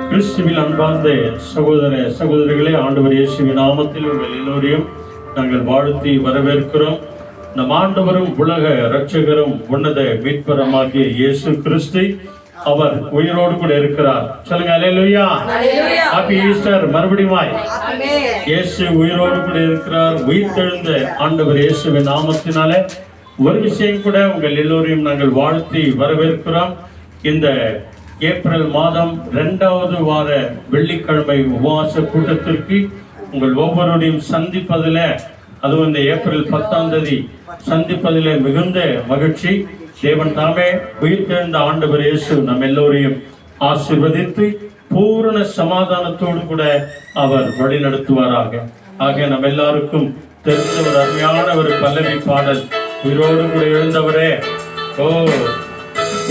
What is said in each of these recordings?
கிறிஸ்துவில் அன்பார்ந்த சகோதர சகோதரிகளே, ஆண்டவர் இயேசுவின் நாமத்தில் உங்கள் எல்லோரையும் நாங்கள் வாழ்த்தி வரவேற்கிறோம். நம் ஆண்டவரும் உலக இரட்சகரும் உன்னத மீட்பரமாகிய இயேசு கிறிஸ்து அவர் உயிரோடு கூட இருக்கிறார். சொல்லுங்க அல்லேலூயா. Happy Easter. மறுபடியும் இயேசு உயிரோடு கூட இருக்கிறார். உயிர்த்தெழுந்த ஆண்டவர் இயேசுவின் நாமத்தினாலே ஒரு விஷயம் கூட உங்கள் எல்லோரையும் நாங்கள் வாழ்த்தி வரவேற்கிறோம். இந்த ஏப்ரல் மாதம் 2வது வார வெள்ளிக்கிழமை உபவாச கூட்டத்திற்கு உங்கள் ஒவ்வொருவரையும் சந்திப்பதில், அதுவும் இந்த ஏப்ரல் 10ஆம் தேதி சந்திப்பதில் மிகுந்த மகிழ்ச்சி. தேவன் தாமே உயிர்த்தெழுந்த ஆண்டவர் இயேசு நம் எல்லோரையும் ஆசீர்வதித்து பூரண சமாதானத்தோடு கூட அவர் வழி நடத்துவாராக. ஆக நம்ம எல்லாருக்கும் தெரிந்த ஒரு அருமையான ஒரு பல்லவி பாடல், உயிரோடு கூட எழுந்தவரே ஓ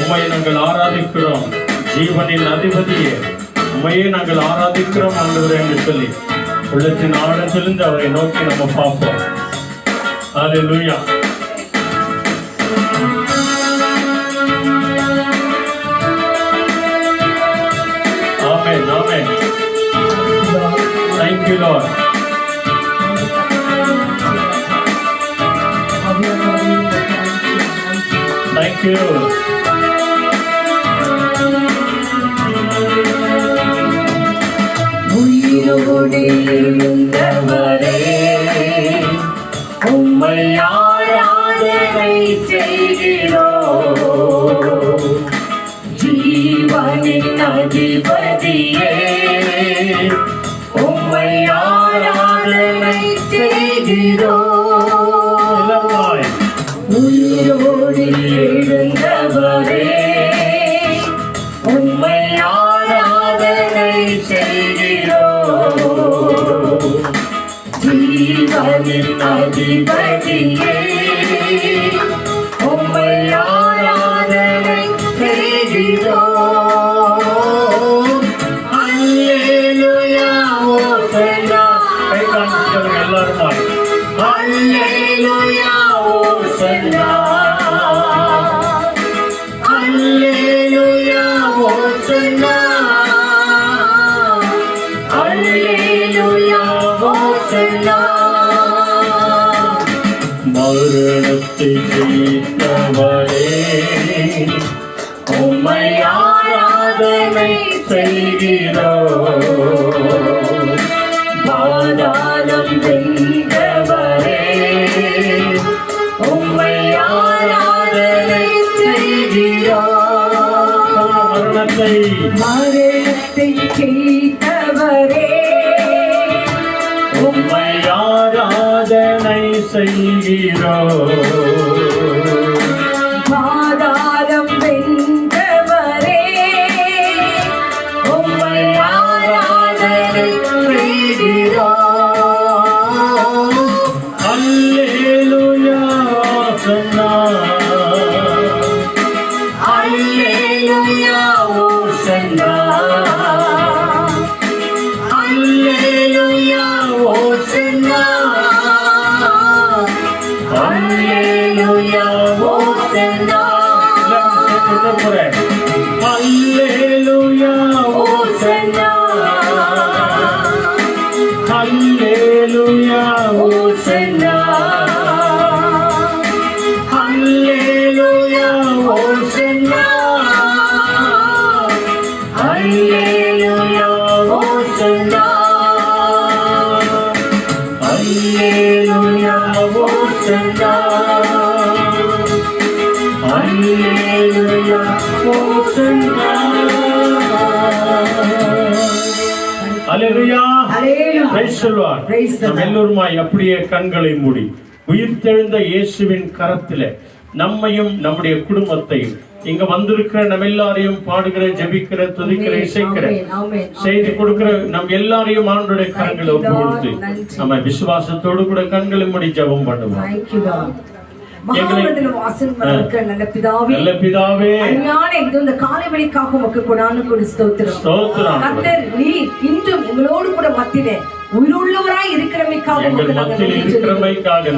உம்மை நாங்கள் ஆராதிக்கிறோம், ஜீவனின் அதிபதியே உண்மையே நாங்கள் ஆராதிக்கிறோம் ஆண்டவரே என்று சொல்லி உள்ளத்தின் ஆழத்திலிருந்து அவரை நோக்கி நம்ம பார்ப்போம். அல்லேலூயா. ஆமென், ஆமென். Thank you Lord. Thank you. உயிரோடு எழுந்தவரே உம்மை ஆராதனை செய்கிறோம், ஜீவனின் அதிபதியே உம்மை ஆராதனை செய்கிறோம். உயிரோடு எழுந்தவரே உம்மை ஆராதனை செய்கிறோம், ஜீவனின் அதிபதியே உம்மை ஆராதனை செய்கிறோம். அல்லேலூயா ஓசன்னா. எல்லாரும் அல்லேலூயா ஓசன்னா, அல்லேலூயா ஓசன்னா, அல்லேலூயா ஓசன்னா. மரணத்தை ஜெயித்தவரே உம்மை ஆராதனை செய்கிறோம், பாதாளம் வென்றவரே உம்மை ஆராதனை செய்கிறோம். மரணத்தை ஜெயித்தவரே உம்மை ஆராதனை செய்கிறோம், பாதாளம் வென்றவரே உம்மை ஆராதனை செய்கிறோம். அல்லேலூயா ஓசன்னா, அல்லேலூயா ஓசன்னா, அல்லேலூயா ஓசன்னா, அல்லேலூயா ஓசன்னா. அல்லேலூயா ஓசன்னா, அல்லேலூயா ஓசன்னா, அல்லேலூயா ஓசன்னா, அல்லேலூயா ஓசன்னா, அல்லேலூயா ஓசன்னா, அல்லேலூயா ஓசன்னா. அல்லேலூயா. Hallelujah. Praise the Lord. Praise the நம் Lord. எல்லோருமாய் அப்படியே கண்களை மூடி உயிர்த்தெழுந்த இயேசுவின் கரத்திலே நம்மையும் நம்முடைய குடும்பத்தையும் இங்க வந்திருக்கிற நம்ம எல்லாரையும் பாடுகிற, ஜெபிக்கிற, துதிக்கிற, இசைக்கிற, செய்தி கொடுக்கிற நம் எல்லாரையும் ஆண்டவருடைய கரங்களை ஒப்பு கொடுத்து நம்ம விசுவாசத்தோடு கூட கண்களை மூடி ஜெபம் பண்ணுவோம். மகாமண்டல வாசன் மறக்க நல்ல பிதாவே, நல்ல பிதாவே, அருமையான இந்த காலை வேளைக்காக உமக்கு கொடான கொடு ஸ்தோத்திரம். கர்த்தர் நீர் இன்றும் எங்களோடு கூட மத்தியிலே உயிருள்ளவராய் இருக்கிறமைக்காக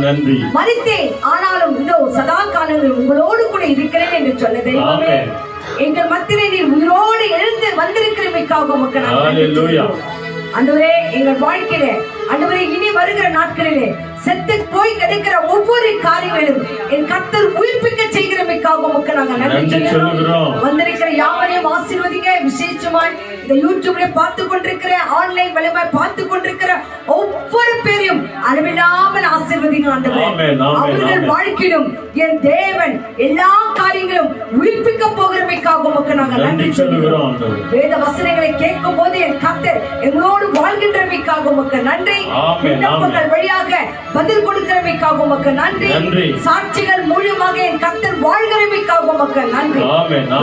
நன்றி. மரித்தேன் ஆனாலும் இதோ சதா காலங்கள் உங்களோடு கூட இருக்கிறேன் என்று சொன்ன தெய்வமே, எங்கள் மத்தியிலே நீர் உயிரோடு எழுந்து வந்திருக்கிறமைக்காக உமக்கு நன்றி. ஹalleluya. ஆண்டவரே, எங்கள் வாழ்க்கையிலே ஆண்டவரே இனி வருகிற நாட்களிலே செத்து போய் கிடைக்கிற ஒவ்வொரு காரியங்களும் என் கர்த்தர் உயிர்ப்பிக்க செய்கிறமைக்காக உமக்கு நாங்கள் நன்றி சொல்லுகிறோம். வந்திருக்கிற யாவரையும் ஆசீர்வதிங்க. விசேஷமாய் இந்த யூடியூப்ல பார்த்து கொண்டிருக்கிற, ஆன்லைன் மூலமாய் பார்த்து கொண்டிருக்கிற ஒவ்வொரு பேரையும் அளவில்லாமல் ஆசீர்வதிங்க ஆண்டவரே. அவர்கள் வாழ்க்கையிலும் என் தேவன் எல்லா காரியங்களும் உயிர்ப்பிக்க போகிறமைக்காக உமக்கு நாங்கள் நன்றி சொல்லுகிறோம். வேத வசனங்களை கேட்கும் போது என் கர்த்தர் எங்களோடு வாழ்கின்றமைக்காக உமக்கு நன்றி. விண்ணப்பங்கள் வழியாக பதில் கொடுக்கிறமைக்காக உமக்கு நன்றி. சாட்சிகள் மூலமாக என் கர்த்தர் வாழ்கிறமைக்காக உமக்கு நன்றி.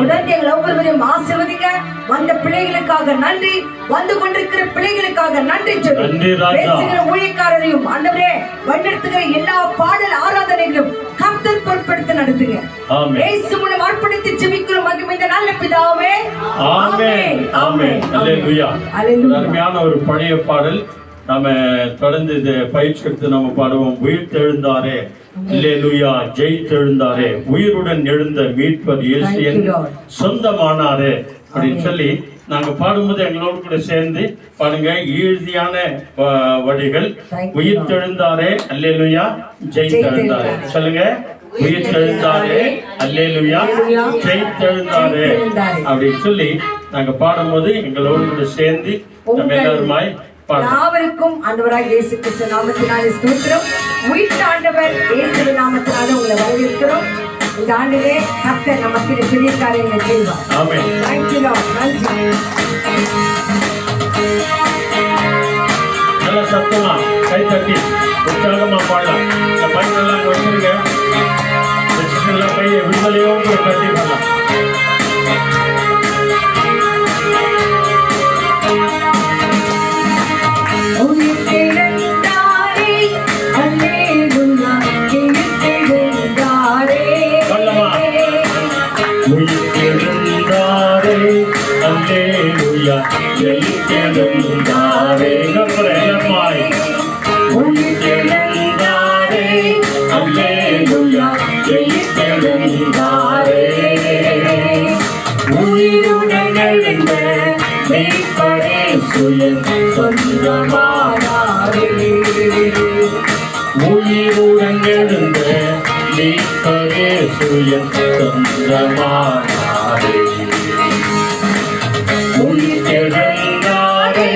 உடனே எங்கள் ஒவ்வொருவரையும் ஆசீர்வதிங்க. வந்த பிள்ளைகளுக்காக நன்றி, வந்து கொண்டிருக்கிற பிள்ளைகளுக்காக நன்றி சொல்லி பேசுகிற ஊழியக்காரரையும் ஆண்டவரே வழிநடத்துகிற எல்லா பாடல் ஆராதனைகளும் கர்த்தர் பொறுப்படுத்தி நடத்துங்க. இயேசு மூலம் அர்ப்பணித்து ஜெபிக்கிறோம் மகிமைந்த நல்ல பிதாவே. ஆமென் ஆமென் ஹalleluya. அருமையான ஒரு பழைய பாடல். நாம தொடர்ந்து இந்த பயிற்சி எடுத்து நம்ம பாடுவோம். உயிர் தெழுந்தாரே அல்லேலூயா, ஜெயித்தெழுந்தாரே, உயிருடன் எழுந்த மீட்பர் இயேசு என் சொந்தமானாரே அப்படின்னு சொல்லி நாங்க பாடும்போது எங்களோடு கூட சேர்ந்து பாருங்க. ஈஸியான வழிகள். உயிர் தெழுந்தாரே அல்லேலூயா, ஜெயித்தெழுந்தாரே. சொல்லுங்க, உயிர் தெழுந்தாரே அல்லேலூயா, ஜெயித்தெழுந்தாரே அப்படின்னு சொல்லி நாங்க பாடும்போது எங்களோடு கூட சேர்ந்து நம்ம எல்லாருமாய் யாவருக்கும் ஆண்டவராக இயேசு கிறிஸ்து நாமத்தினாலே ஸ்தோத்திரம். உயிர்த்த ஆண்டவர் இயேசு நாமத்தினாலே உங்களை வரவேற்கிறோம். இந்த ஆண்டிலே கர்த்தர் நமக்கு பெரிய காரியங்களை செய்வார். ஆமென். Thank you Lord. நன்றி. நல்ல சத்தமா கை தட்டி உற்சாகமா பாடலாம். இந்த பையெல்லாம் வச்சிருங்க. வச்சிருக்கலாம் கையை விடுதலையோடு கட்டி பாடலாம். அல்லேலூயா, ஜெயித்தெழுந்தாரே. கர்த்தரேமாய் உயிர்த்தெழுந்தாரே அல்லேலூயா, ஜெயித்தெழுந்தாரே. உயிருடன் எழுந்த மீட்பரே சுயம் சொந்தமானாரே. உயிருடன் எழுந்த மீட்பரே சுயம் சொந்தமானாரே. உயிர்த்தெழுந்தாரே.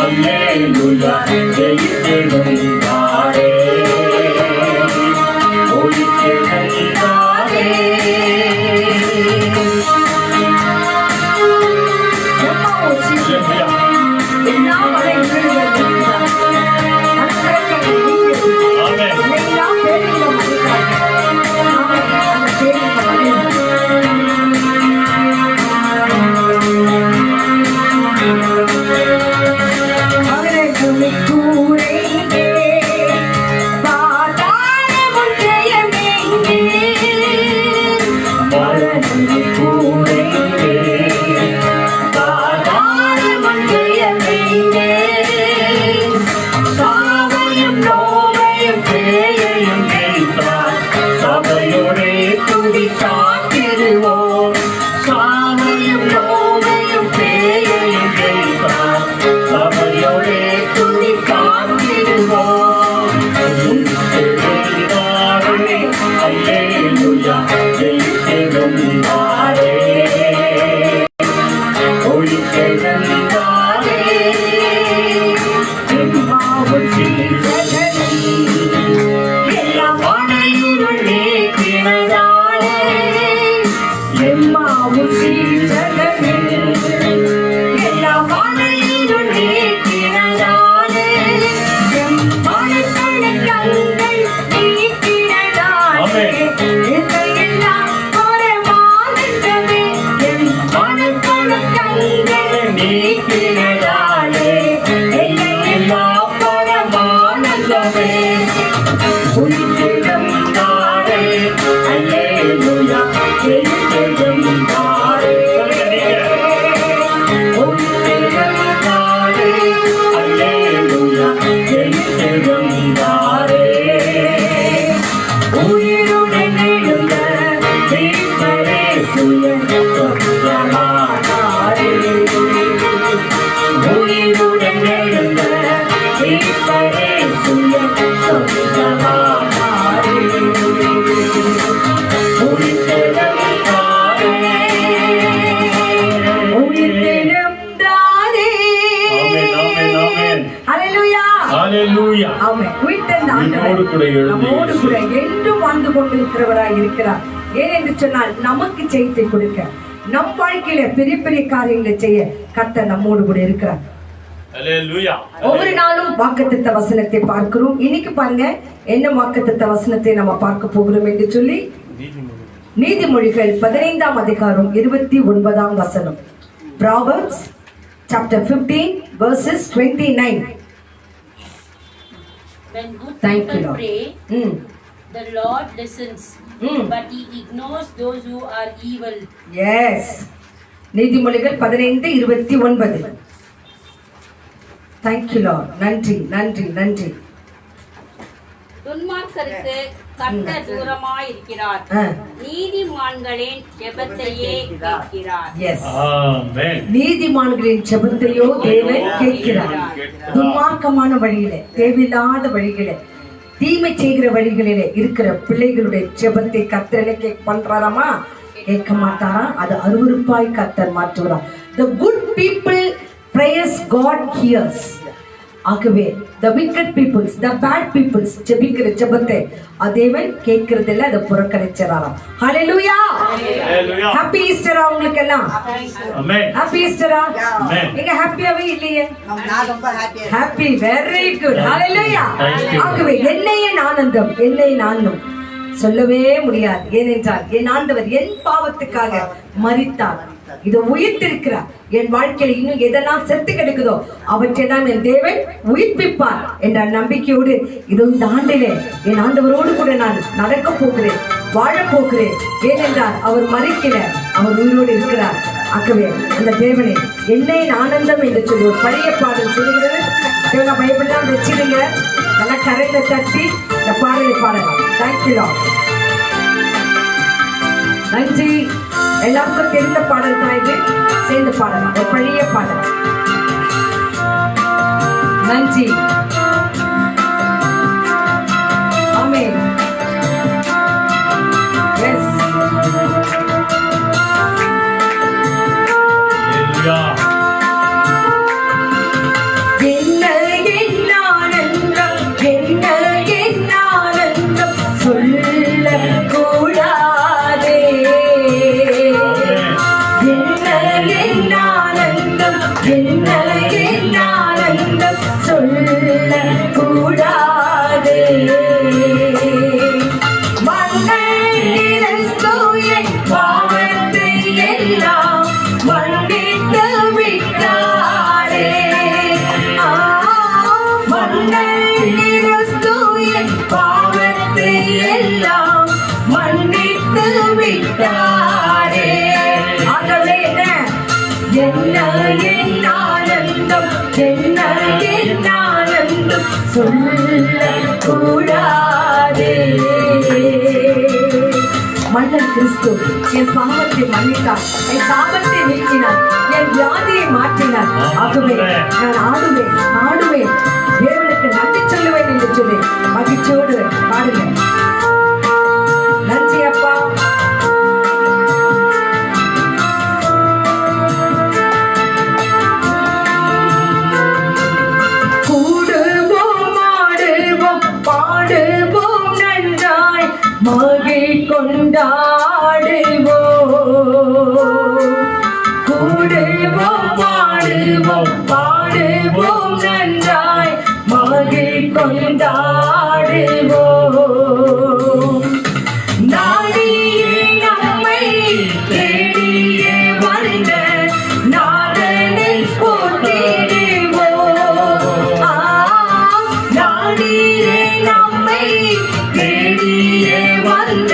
அல்லேலூயா, ஜெயித்தெழுந்தாரே. உயிர்த்தெழுந்தாரே. மரணங்கள் கூரையிலே பாதாள மண்டையமைந்தே சாவையும் நோவையும் பேயையும் ஜெயித்தார் சபையோடே துதி சாத்திடுவோம் சாவையும் நோவையும் பேயையும் ஜெயித்தார் சபையோடே துதி சாத்திடுவோம் அல்லேலூயா ஜெயித்தெழுந்தாரே ஒளித்தெழுந்தாரே எம்மாவும் சீடர்களே எல்லாம் அனையுருள் நீக்கினதாலே எம்மாவும் சீடர்களே எல்லாம் அனையுருள் நீக்கினதாலே எம் மனக்கண் கண்கள் நீக்கினதாலே இதையெல்லாம் ஒரு மானந்தமே எம் மனக்கண் கண்கள் நீக்கினதாலே இதையெல்லாம் ஒரு மானந்தமே உயிர்த்தெழுந்தாரே அல்லேலூயா ஜெயித்தெழுந்தாரே உயிர்த்தெழுந்தாரே அல்லேலூயா ஜெயித்தெழுந்தாரே உயிருடன் எழுந்த மீட்பரே சுயந்தமானாரே உயிருடன் எழுந்த மீட்பரே சுயந்தமானாரே உயிர்த்தெழுந்தாரே உயிர்த்தெழுந்தாரே ஆமென், ஆமென், ஆமென். ஹல்லேலூயா ஹல்லேலூயா. ஆமென். உயிர்த்தெழுந்த ஆண்டவர் நம்மோடு கூட எழுந்து நம்மோடு கூட என்றும் வாழ்ந்து கொண்டிருக்கிறவராய் இருக்கிறார். ஏனென்று சொன்னால் நமக்கு ஜெயத்தை கொடுக்க நம் வாழ்க்கையில பெரிய பெரிய காரியங்களை செய்ய கர்த்தர் நம்மோடு கூட இருக்கிறார். ஹல்லேலூயா. ஒவ்வொரு நாளும் வாக்குத்தத்த வசனத்தை பார்க்கிறோம். இன்னைக்கு பாருங்க என்ன வாக்குத்தத்த வசனத்தை நம்ம பார்க்க போகிறோம் என்று சொல்லி நீதிமொழிகள் 15ஆம் அதிகாரம் 29ஆம் வசனம். Proverbs chapter 15 verses 29. When good Thank you, people Lord. pray, ம் the Lord listens, but He ignores those who are evil. Yes நீதிமொழிகள் 15:29. Thank you Lord. நன்றி நன்றி நன்றி. துன்மார்க்கருக்கு கர்த்தர் தூரமாய் இருக்கிறார், நீதிமான்களின் ஜெபத்தையே கேட்கிறார். எஸ் ஆமென். நீதிமான்களின் ஜெபத்தையோ தேவன் கேட்கிறார். துன்மார்க்கமான வழியிலே தேவையில்லாத வழிகளே தீமை செய்கிற வழிகளிலே இருக்கிற பிள்ளைகளுடைய ஜெபத்தை கர்த்தர் என்ன பண்றாராமா? கேட்க மாட்டாரா? அது அருவருப்பாய் கர்த்தர் மாற்றுகிறார். The good people prayers God hears. ஆகவே the wicked peoples, the bad peoples ஜெபிக்கிற ஜெபத்தை தேவன் கேட்கிறதில்ல, அதை புறக்கணிச்சாராம். ஹalleluya. ஹalleluya. ஹாப்பி ஈஸ்டர் உங்களுக்கு எல்லாம். ஆமென். ஹாப்பி ஈஸ்டரா? ஆமென். நீங்க ஹாப்பியாவே இல்லையே? நான் ரொம்ப ஹாப்பியா happy, very good. Hallelujah. Thank you. ஆகவே என்னையே ஆனந்தம், என்னை நானும் சொல்லவே முடியாது. ஏனென்றால் என் ஆண்டவர் என் பாவத்துக்காக மரித்தார், இதை உயிர்த்திருக்கிறார். என் வாழ்க்கையில் இன்னும் எதெல்லாம் செத்து கிடக்குதோ அவற்றெல்லாம் என் தேவன் உயிர்ப்பிப்பார் என்ற நம்பிக்கையோடு இதோ இந்த ஆண்டிலே என் ஆண்டவரோடு கூட நான் நடக்க போகிறேன், வாழப் போகிறேன். ஏனென்றால் அவர் மரிக்கல, அவர் உயிரோடு இருக்கிறார். ஆகவே அந்த தேவனை என்னை ஆனந்தம் என்று சொல்லி ஒரு பழைய பாடல் சொல்லுகிறது. தேவனை பைபிள்லாம் வச்சிருங்க, நல்லா கரையில தட்டி இந்த பாடலை பாடலாம். Thank you Lord. நன்றி. எல்லாருக்கும் தெரிந்த பாடல் தான் இது, சேர்ந்து பாடலாம். ஒரு பழைய பாடல். நன்றி. ஆமென். எஸ். ஹalleluya. என்ன என் ஆனந்தம், என்ன என் ஆனந்தம் சொல்ல கூடாதே. என்ன என் ஆனந்தம், என்ன என் ஆனந்தம் சொல்ல விட்டாரே. ஆகவே என்ன என் ஆனந்தம், என்ன என் ஆனந்தம் சொல்லக்கூடாதே. மன்னர் கிறிஸ்து என் பாவத்தை மன்னித்தார், என் சாபத்தை நீக்கினார், என் வியாதியை மாற்றினார். ஆகவே நான் ஆடுவேன் ஆடுவேன், தேவனுக்கு நன்றி சொல்லுவேன் என்று சொல்லி மகிழ்ச்சியோடு பாடுங்க. நன்றி அப்பா. கூடுவோம் ஆடுவோம் பாடுவோம் நன்றாய் மகிழ் கொண்டாடுவோம். கூடுவோம் பாடுவோம் பாடுவோம் நன்றாய் மகிழ் கொண்டாடுவோம். நாடியே நம்மை தேடியே வந்த நாதனை போற்றிடுவோம். நாடியே நம்மை தேடியே வந்த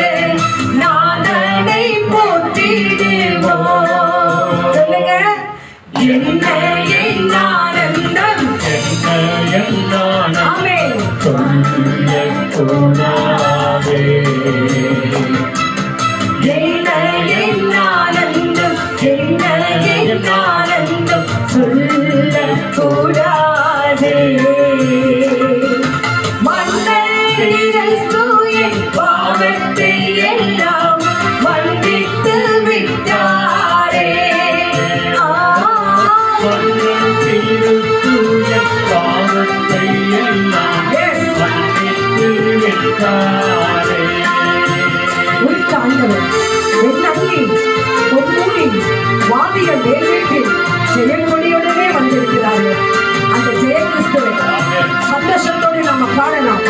நாதனை போற்றிடுவோம். சொல்லுங்க. என்ன என் ஆனந்தம், ஆமென். சொல்லக்கூடாதே. என்ன என் ஆனந்தம், என்ன என் ஆனந்தம் சொல்லக்கூடாதே. மன்னர் என் பாவத்தை எல்லாம் மன்னித்து விட்டாரே. பாவத்தை எல்லாம் மன்னித்து விட்டாரே. உயிர்த்த ஆண்டவர் என் அங்கி பொன்னூரி வாதிய மேல்வீட்டில் ஜெயக்கொடியுடனே வந்திருக்கிறார்கள். அந்த ஜெய கிறிஸ்துவை சந்தோஷத்தோடு நாம பாடலாம்.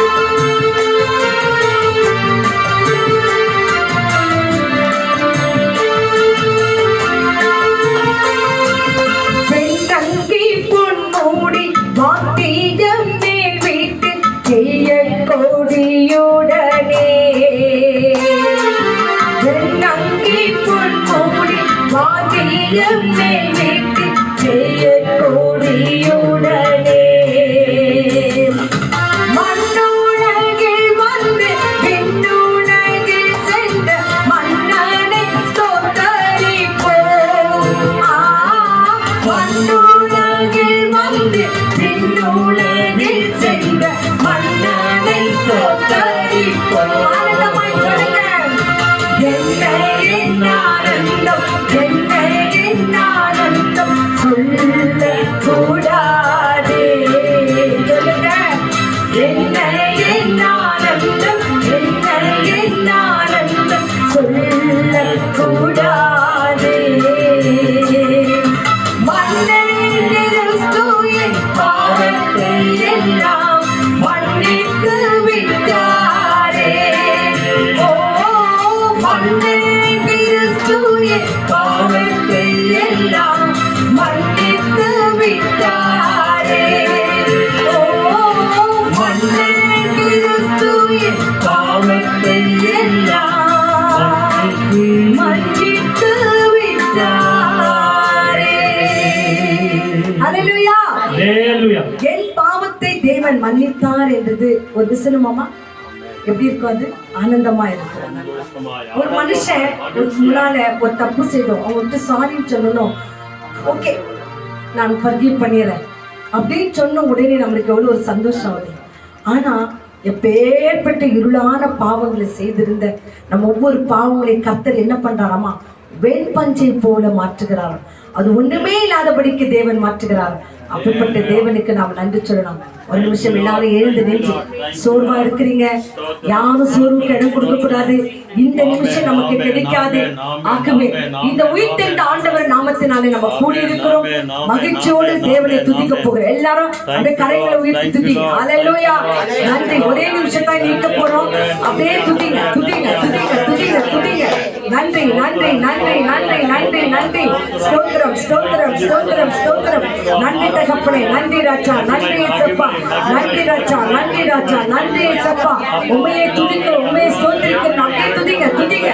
வெண்ணங்கி பொன்மூடி வாத்தியம் மேல் வீட்டு ஜெயக்கொடியுடனே. வெண்ணங்கி பொன்மூடி வாத்தியம் மேல் வீட்டு ஜெயக்கொடியுடனே. மண்ணுலகில் வந்து விண்ணுலகில் சென்ற மன்னனை ஸ்தோத்தரிப்போம். மண்ணுலகில் வந்து விண்ணுலகில் சென்ற மன்னனை ஸ்தோத்தரிப்போம். ஆனந்தமாய் சொல்லுங்க. என்ன என் ஆனந்தம், என்ன என் ஆனந்தம் சொல்லக்கூடாதே. சொல்லுங்க. என்ன என் ஆனந்தம், என்ன என் ஆனந்தம் சொல்லக்கூடாதே. மன்னர் கிறிஸ்து என் பாவத்தை எல்லாம் மன்னித்து விட்டாரே. ஓ மன்னர் கிறிஸ்து என் பாவத்தை எல்லாம் மன்னித்து விட்டாரே. ஓ மன்னர் கிறிஸ்து என் பாவத்தை எல்லாம் மன்னித்து விட்டாரே. ஹல்லேலூயா. ஹல்லேலூயா. என் பாவத்தை தேவன் மன்னித்தார் என்றது ஒரு விசனமாமா எப்படி இருக்கும்? அது ஆனந்தமா இருக்கும். ஒரு மனுஷன் ஒரு முன்னால ஒரு தப்பு செய்தோம், அவங்ககிட்ட சாரின்னு சொல்லணும். ஓகே நான் ஃபர்கிவ் பண்ணிடுறேன் அப்படின்னு சொன்ன உடனே நம்மளுக்கு எவ்வளவு ஒரு சந்தோஷம் வருது. ஆனா எப்பேற்பட்ட இருளான பாவங்களை செய்திருந்த நம்ம ஒவ்வொரு பாவங்களையும் கர்த்தர் என்ன பண்றாராமா? வெண்பஞ்சை போல மாற்றுகிறார். அது ஒண்ணுமே இல்லாதபடிக்கு தேவன் மாற்றுகிறார். அப்படிப்பட்ட தேவனுக்கு நாம் நன்றி சொல்லணும். ஒரு நிமிஷம் எல்லாரும் எழுந்து நின்று, சோர்வா இருக்கிறீங்க, யாரும் சோர்வுக்கு இடம் கொடுக்க கூடாது. இந்த நிமிஷம் நமக்கு கிடைக்காது. ஆகவே இந்த உயிர்த்தெழுந்த ஆண்டவர் நாமத்தினாலே நம்ம கூடி இருக்கிறோம். மகிழ்ச்சியோடு தேவனை துதிக்க போகிறோம். எல்லாரும் அப்படியே கரைகளை உயர்த்தி துதிங்க. ஹல்லேலூயா. நன்றி. ஒரே நிமிஷம் தான் நிற்க போறோம். அப்படியே துதிங்க துதிங்க துதிங்க துதிங்க துதிங்க. நன்றி நன்றி நன்றி நன்றி நன்றி நன்றி. ஸ்தோத்திரம் ஸ்தோத்திரம் ஸ்தோத்திரம் ஸ்தோத்திரம். நன்றி தகப்பனே, நன்றி ராஜா, நன்றி ஏசப்பா, நன்றி ராஜா, நன்றி ராஜா, நன்றி ஏசப்பா. உம்மையே துதிக்கிறோம், உம்மையே ஸ்தோத்திரிக்கிறோம். அப்படியே துதிங்க துதிங்க.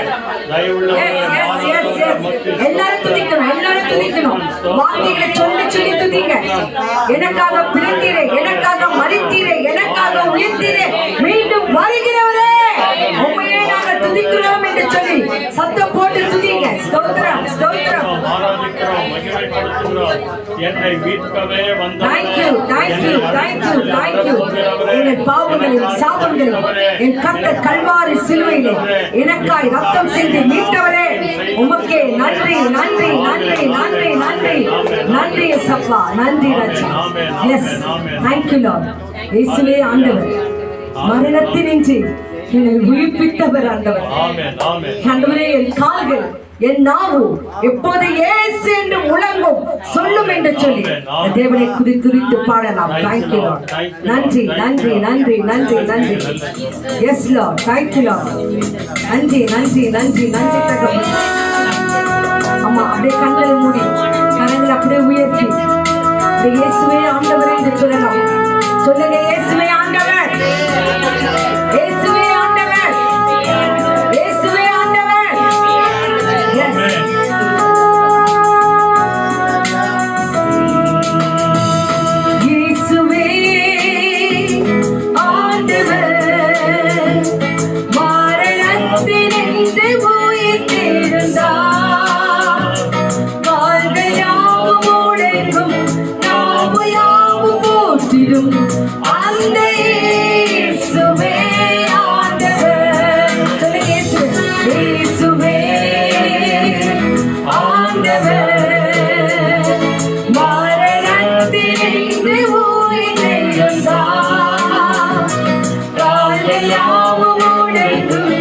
எல்லாரும் துதிக்கணும், எல்லாரும் துதிக்கணும். வார்த்தைகளை சொல்லி சொல்லி துதிங்க. எனக்காக பிறந்தீரே, எனக்காக மரித்தீரே, எனக்காக உயிர்த்தீரே, மீண்டும் வருகிறவரே உண்மையே நாங்கள் துதிக்கிறோம் என்று சொல்லி சத்தம் போட்டு துதிங்க. ஸ்தோத்திரம், ஸ்தோத்திரம். என்னை மீட்கவே வந்தார். Thank you, thank you, thank you, thank you. என் பாவங்களில் சாபங்களில் என் கர்த்தர் கல்வாரி சிலுவையிலே எனக்காய் ரத்தம் சிந்தி மீட்டவரே உமக்கே நன்றி, நன்றி, நன்றி, நன்றி, நன்றி, நன்றி சப்பா, நன்றி ராஜா. Yes, thank you Lord. இயேசுவே ஆண்டவர், மரணத்தினின்று என்னை உயிர்ப்பித்தவர் ஆண்டவர். ஆண்டவரே, என் கால்கள் என் நாவு எப்போது இயேசு என்று முழங்கும் சொல்லும் என்று சொல்லி தேவனை குறித்து பாடலாம். Thank you Lord. நன்றி, நன்றி, நன்றி, நன்றி, நன்றி. Yes Lord, thank you Lord. நன்றி, நன்றி, நன்றி, நன்றி தகப்பனே. ஆமா, அப்படியே கண்களை மூடி கரங்களை அப்படியே உயர்த்தி இயேசுவே ஆண்டவரே என்று சொல்லலாம். சொல்லுங்க, இயேசுவே ஆண்டவர், இயேசுவே ஆண்டவர், இயேசுவே ஆண்டவர். Yes. இயேசுவே ஆண்டவர், மரணத்தினின்று உயிர்த்தெழுந்தார். கால்கள் யாவும் உடைக்கும், நாவு யாவும் போற்றிடும் அந்த இயேசுவே ஆண்டவர். சொல்லுங்க, இயேசுவே, இயேசுவே ஆண்டவர், மரணத்தினின்று உயிர்த்தெழுந்தார். கால்கள் யாவும் உடைக்கும்,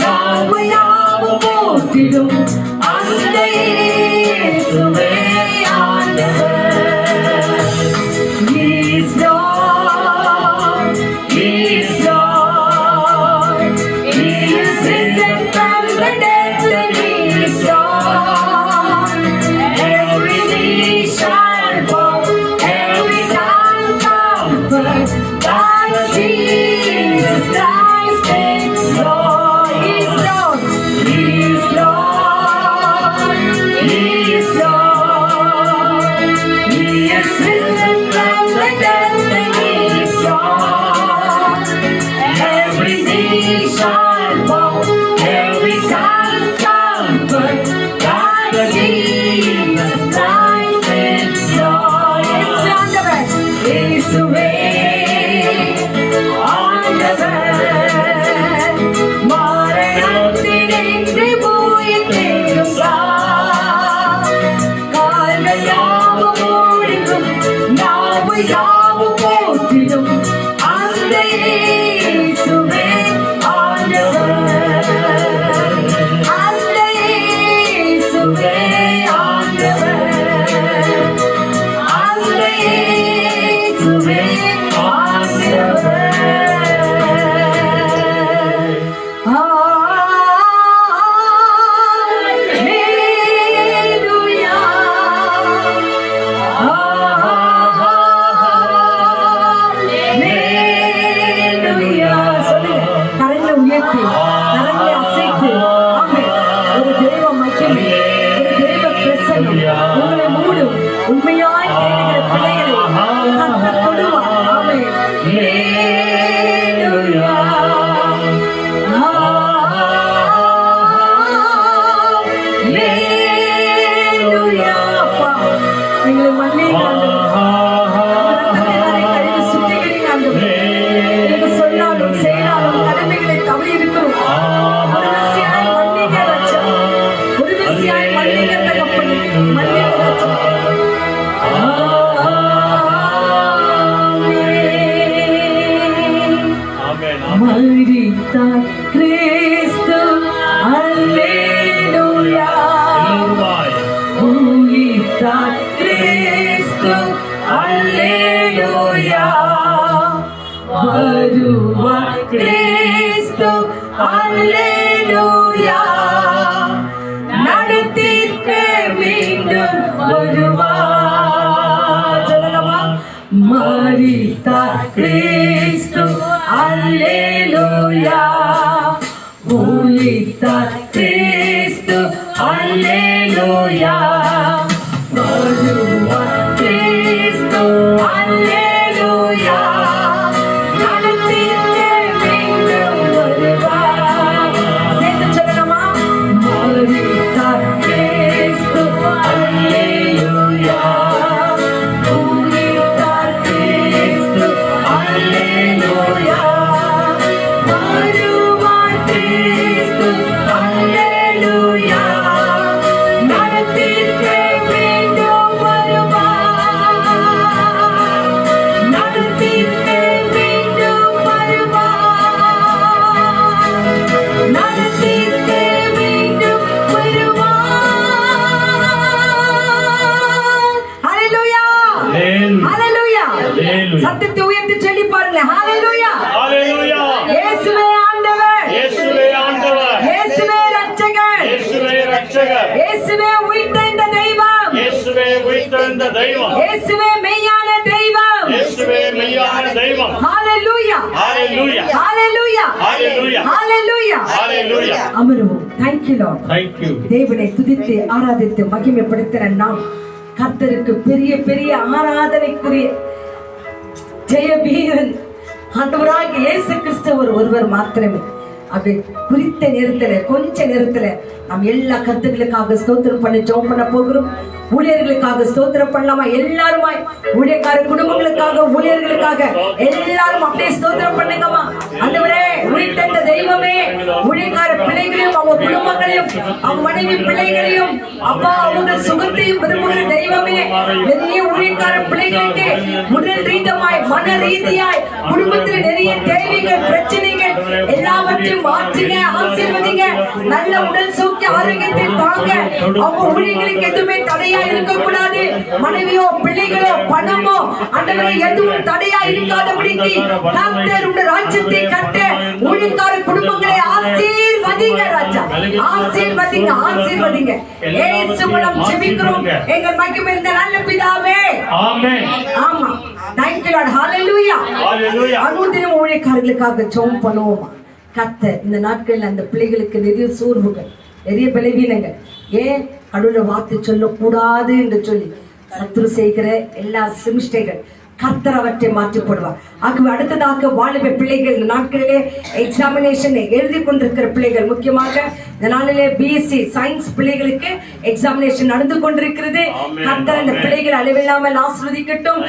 நாவு யாவும் போற்றிடும் அந்த இயேசுவே ஆண்டவர். He is Lord, He is Lord, He is risen from the dead, and He is Lord. Every knee shall bow, every tongue confess that Jesus Christ is Lord. He is Lord, He is Lord, He is Lord. He is risen from the dead, and He is Lord. Every knee shall bow, every tongue confess that Jesus Christ is Lord. இயேசுவே ஆண்டவர், மரணத்தினின்று உயிர்த்தெழுந்தார். கால்கள் யாவும் ஓடிடும், நாவு யாவும் போற்றிடும் அந்த இயேசுவே ஆண்டவர். அந்த இயேசுவே ஆண்டவர், அந்த இயேசுவே ஆண்டவர். கரங்களை உயர்த்தி கரங்களை அசைத்து ஆமென். ஒரு தெய்வ மகிமை, ஒரு தெய்வ பிரசன்னம் உங்களை மூடும். உண்மையாய் தேடுகிற பிள்ளைகளை கர்த்தர் தொடுவார். ஆமென். ஹல்லேலூயா, ஹல்லேலூயா. அப்பா, எங்களை மன்னிங்க ஆண்டவரே. சுத்திகரிங்க ஆண்டவரே. நீங்க சொன்னாலும் செய்தாலும் கடமைகளை தவறி இருக்கிறோம். ஒரு விசையாய் மன்னிங்க ராஜா, ஒரு விசையாய் மன்னிங்க தகப்பனே, மன்னிங்க ராஜா. மரித்தார் கிறிஸ்து, அல்லேலூயா. உயிர்த்தார் கிறிஸ்து, அல்லேலூயா. வருவார் கிறிஸ்து, அல்லேலூயா. நடத்திக்க மீண்டும் வருவார். சொல்லலாமா? மரித்தார் கிறிஸ்து, அல்லேலூயா. உயிர்த்தார் கிறிஸ்து, அல்லேலூயா. வருவார் கிறிஸ்து, அல்லேலூயா. நடத்தியே மீண்டும் வருவார். சேர்ந்து சொல்லலாமா? மரித்தார் கிறிஸ்து, அல்லேலூயா. உயிர்த்தார் கிறிஸ்து, அல்லேலூயா. வருவார் கிறிஸ்து, அல்லேலூயா. நடத்தியே மீண்டும் வருவார். நடத்தியே மீண்டும் வருவார். நடத்தியே மீண்டும் வருவார். ஹalleluya. ஹalleluya. சத்தத்தை உயர்த்தி சொல்லி பாருங்க. ஹalleluya. ஹalleluya. இயேசுவே ஆண்டவர். இயேசுவே ஆண்டவர். இயேசுவே இரட்சகர். இயேசுவே இரட்சகர். இயேசுவே உயிர்த்தெழுந்த தெய்வம். இயேசுவே உயிர்த்தெழுந்த தெய்வம். இயேசுவே மெய்யான தெய்வம். இயேசுவே மெய்யான தெய்வம். ஹalleluya. ஹalleluya. ஹalleluya. ஹalleluya. ஹalleluya. ஹalleluya. அமருவோம். Thank you Lord. Thank you. தேவனை துதித்து ஆராதித்து மகிமைப்படுத்துகிற நாம் கர்த்தருக்கு பெரிய பெரிய ஆராதனைக்குரிய ஜெய வீரன் ஆண்டவராகிய இயேசு கிறிஸ்து ஒருவர் மாத்திரமே. அது குறித்த நேரத்துல கொஞ்ச நேரத்துல நாம் எல்லா கருத்துக்களுக்காக ஸ்தோத்திரம் பண்ணி ஜெபம் பண்ண போகிறோம். ஊழியர்களுக்காக ஸ்தோத்திரம் பண்ணலாமா? எல்லாருமாய் ஊழியக்கார குடும்பங்களுக்காக, ஊழியர்களுக்காக எல்லாரும் அப்படியே ஸ்தோத்திரம் பண்ணுங்கம்மா. ஆண்டவரே, உயிர்த்தெழுந்த தெய்வமே, ஊழியக்கார பிள்ளைகளையும் அவங்க குடும்பங்களையும் அவங்க மனைவி பிள்ளைகளையும் அப்பா அவங்க சுகத்தையும் விரும்புகிற தெய்வமே, நிறைய ஊழியக்கார பிள்ளைகளுக்கு உடல் ரீதியாய் மன ரீதியாய் குடும்பத்தில் நிறைய தேவைகள் பிரச்சனைகள் எல்லாவற்றையும் மாற்றுங்க, ஆசீர்வதிங்க. நல்ல உடல் சௌக்கிய ஆரோக்கியத்தை தாங்க. அவங்க ஊழியர்களுக்கு எதுவுமே தடையா இருக்கக்கூடாது. மனைவியோ பிள்ளைகளோ பணமோ ஆண்டவரே எதுவும் தடையா இருக்காதபடிக்கு கர்த்தர் உடைய ராஜ்யத்தை கட்ட ஊழியக்கார குடும்பங்களை ஆசீர்வதிங்க ராஜா. ஆசீர்வதிங்க, ஆசீர்வதிங்க. இயேசு மூலம் ஜெபிக்கிறோம் எங்கள் மகிமைந்த நல்ல பிதாவே. ஆமென். ஆமா. Thank you Lord. Hallelujah. Hallelujah. அனுதினம் ஊழியக்காரர்களுக்காக ஜெபம் பண்ணுவோமா? கர்த்தர் இந்த நாட்களில் அந்த பிள்ளைகளுக்கு நிறைய சோர்வுகள், நிறைய பலவீனங்கள், ஏன் கடவுளை வார்த்தை சொல்லக்கூடாது என்று சொல்லி சத்துரு செய்கிற எல்லா சிமிஷ்டைகள் கர்த்தர் அவற்றை மாற்றி போடுவார். ஆகவே அடுத்ததாக வாலிப பிள்ளைகள் இந்த நாட்களிலே எக்ஸாமினேஷன் எழுதி கொண்டிருக்கிற பிள்ளைகள், முக்கியமாக இந்த நாளிலே பிஎஸ்சி சயின்ஸ் பிள்ளைகளுக்கு எக்ஸாமினேஷன் நடந்து கொண்டிருக்கிறது. கர்த்தர் அந்த பிள்ளைகள் அளவில்லாமல் ஆசீர்வதிக்கட்டும்.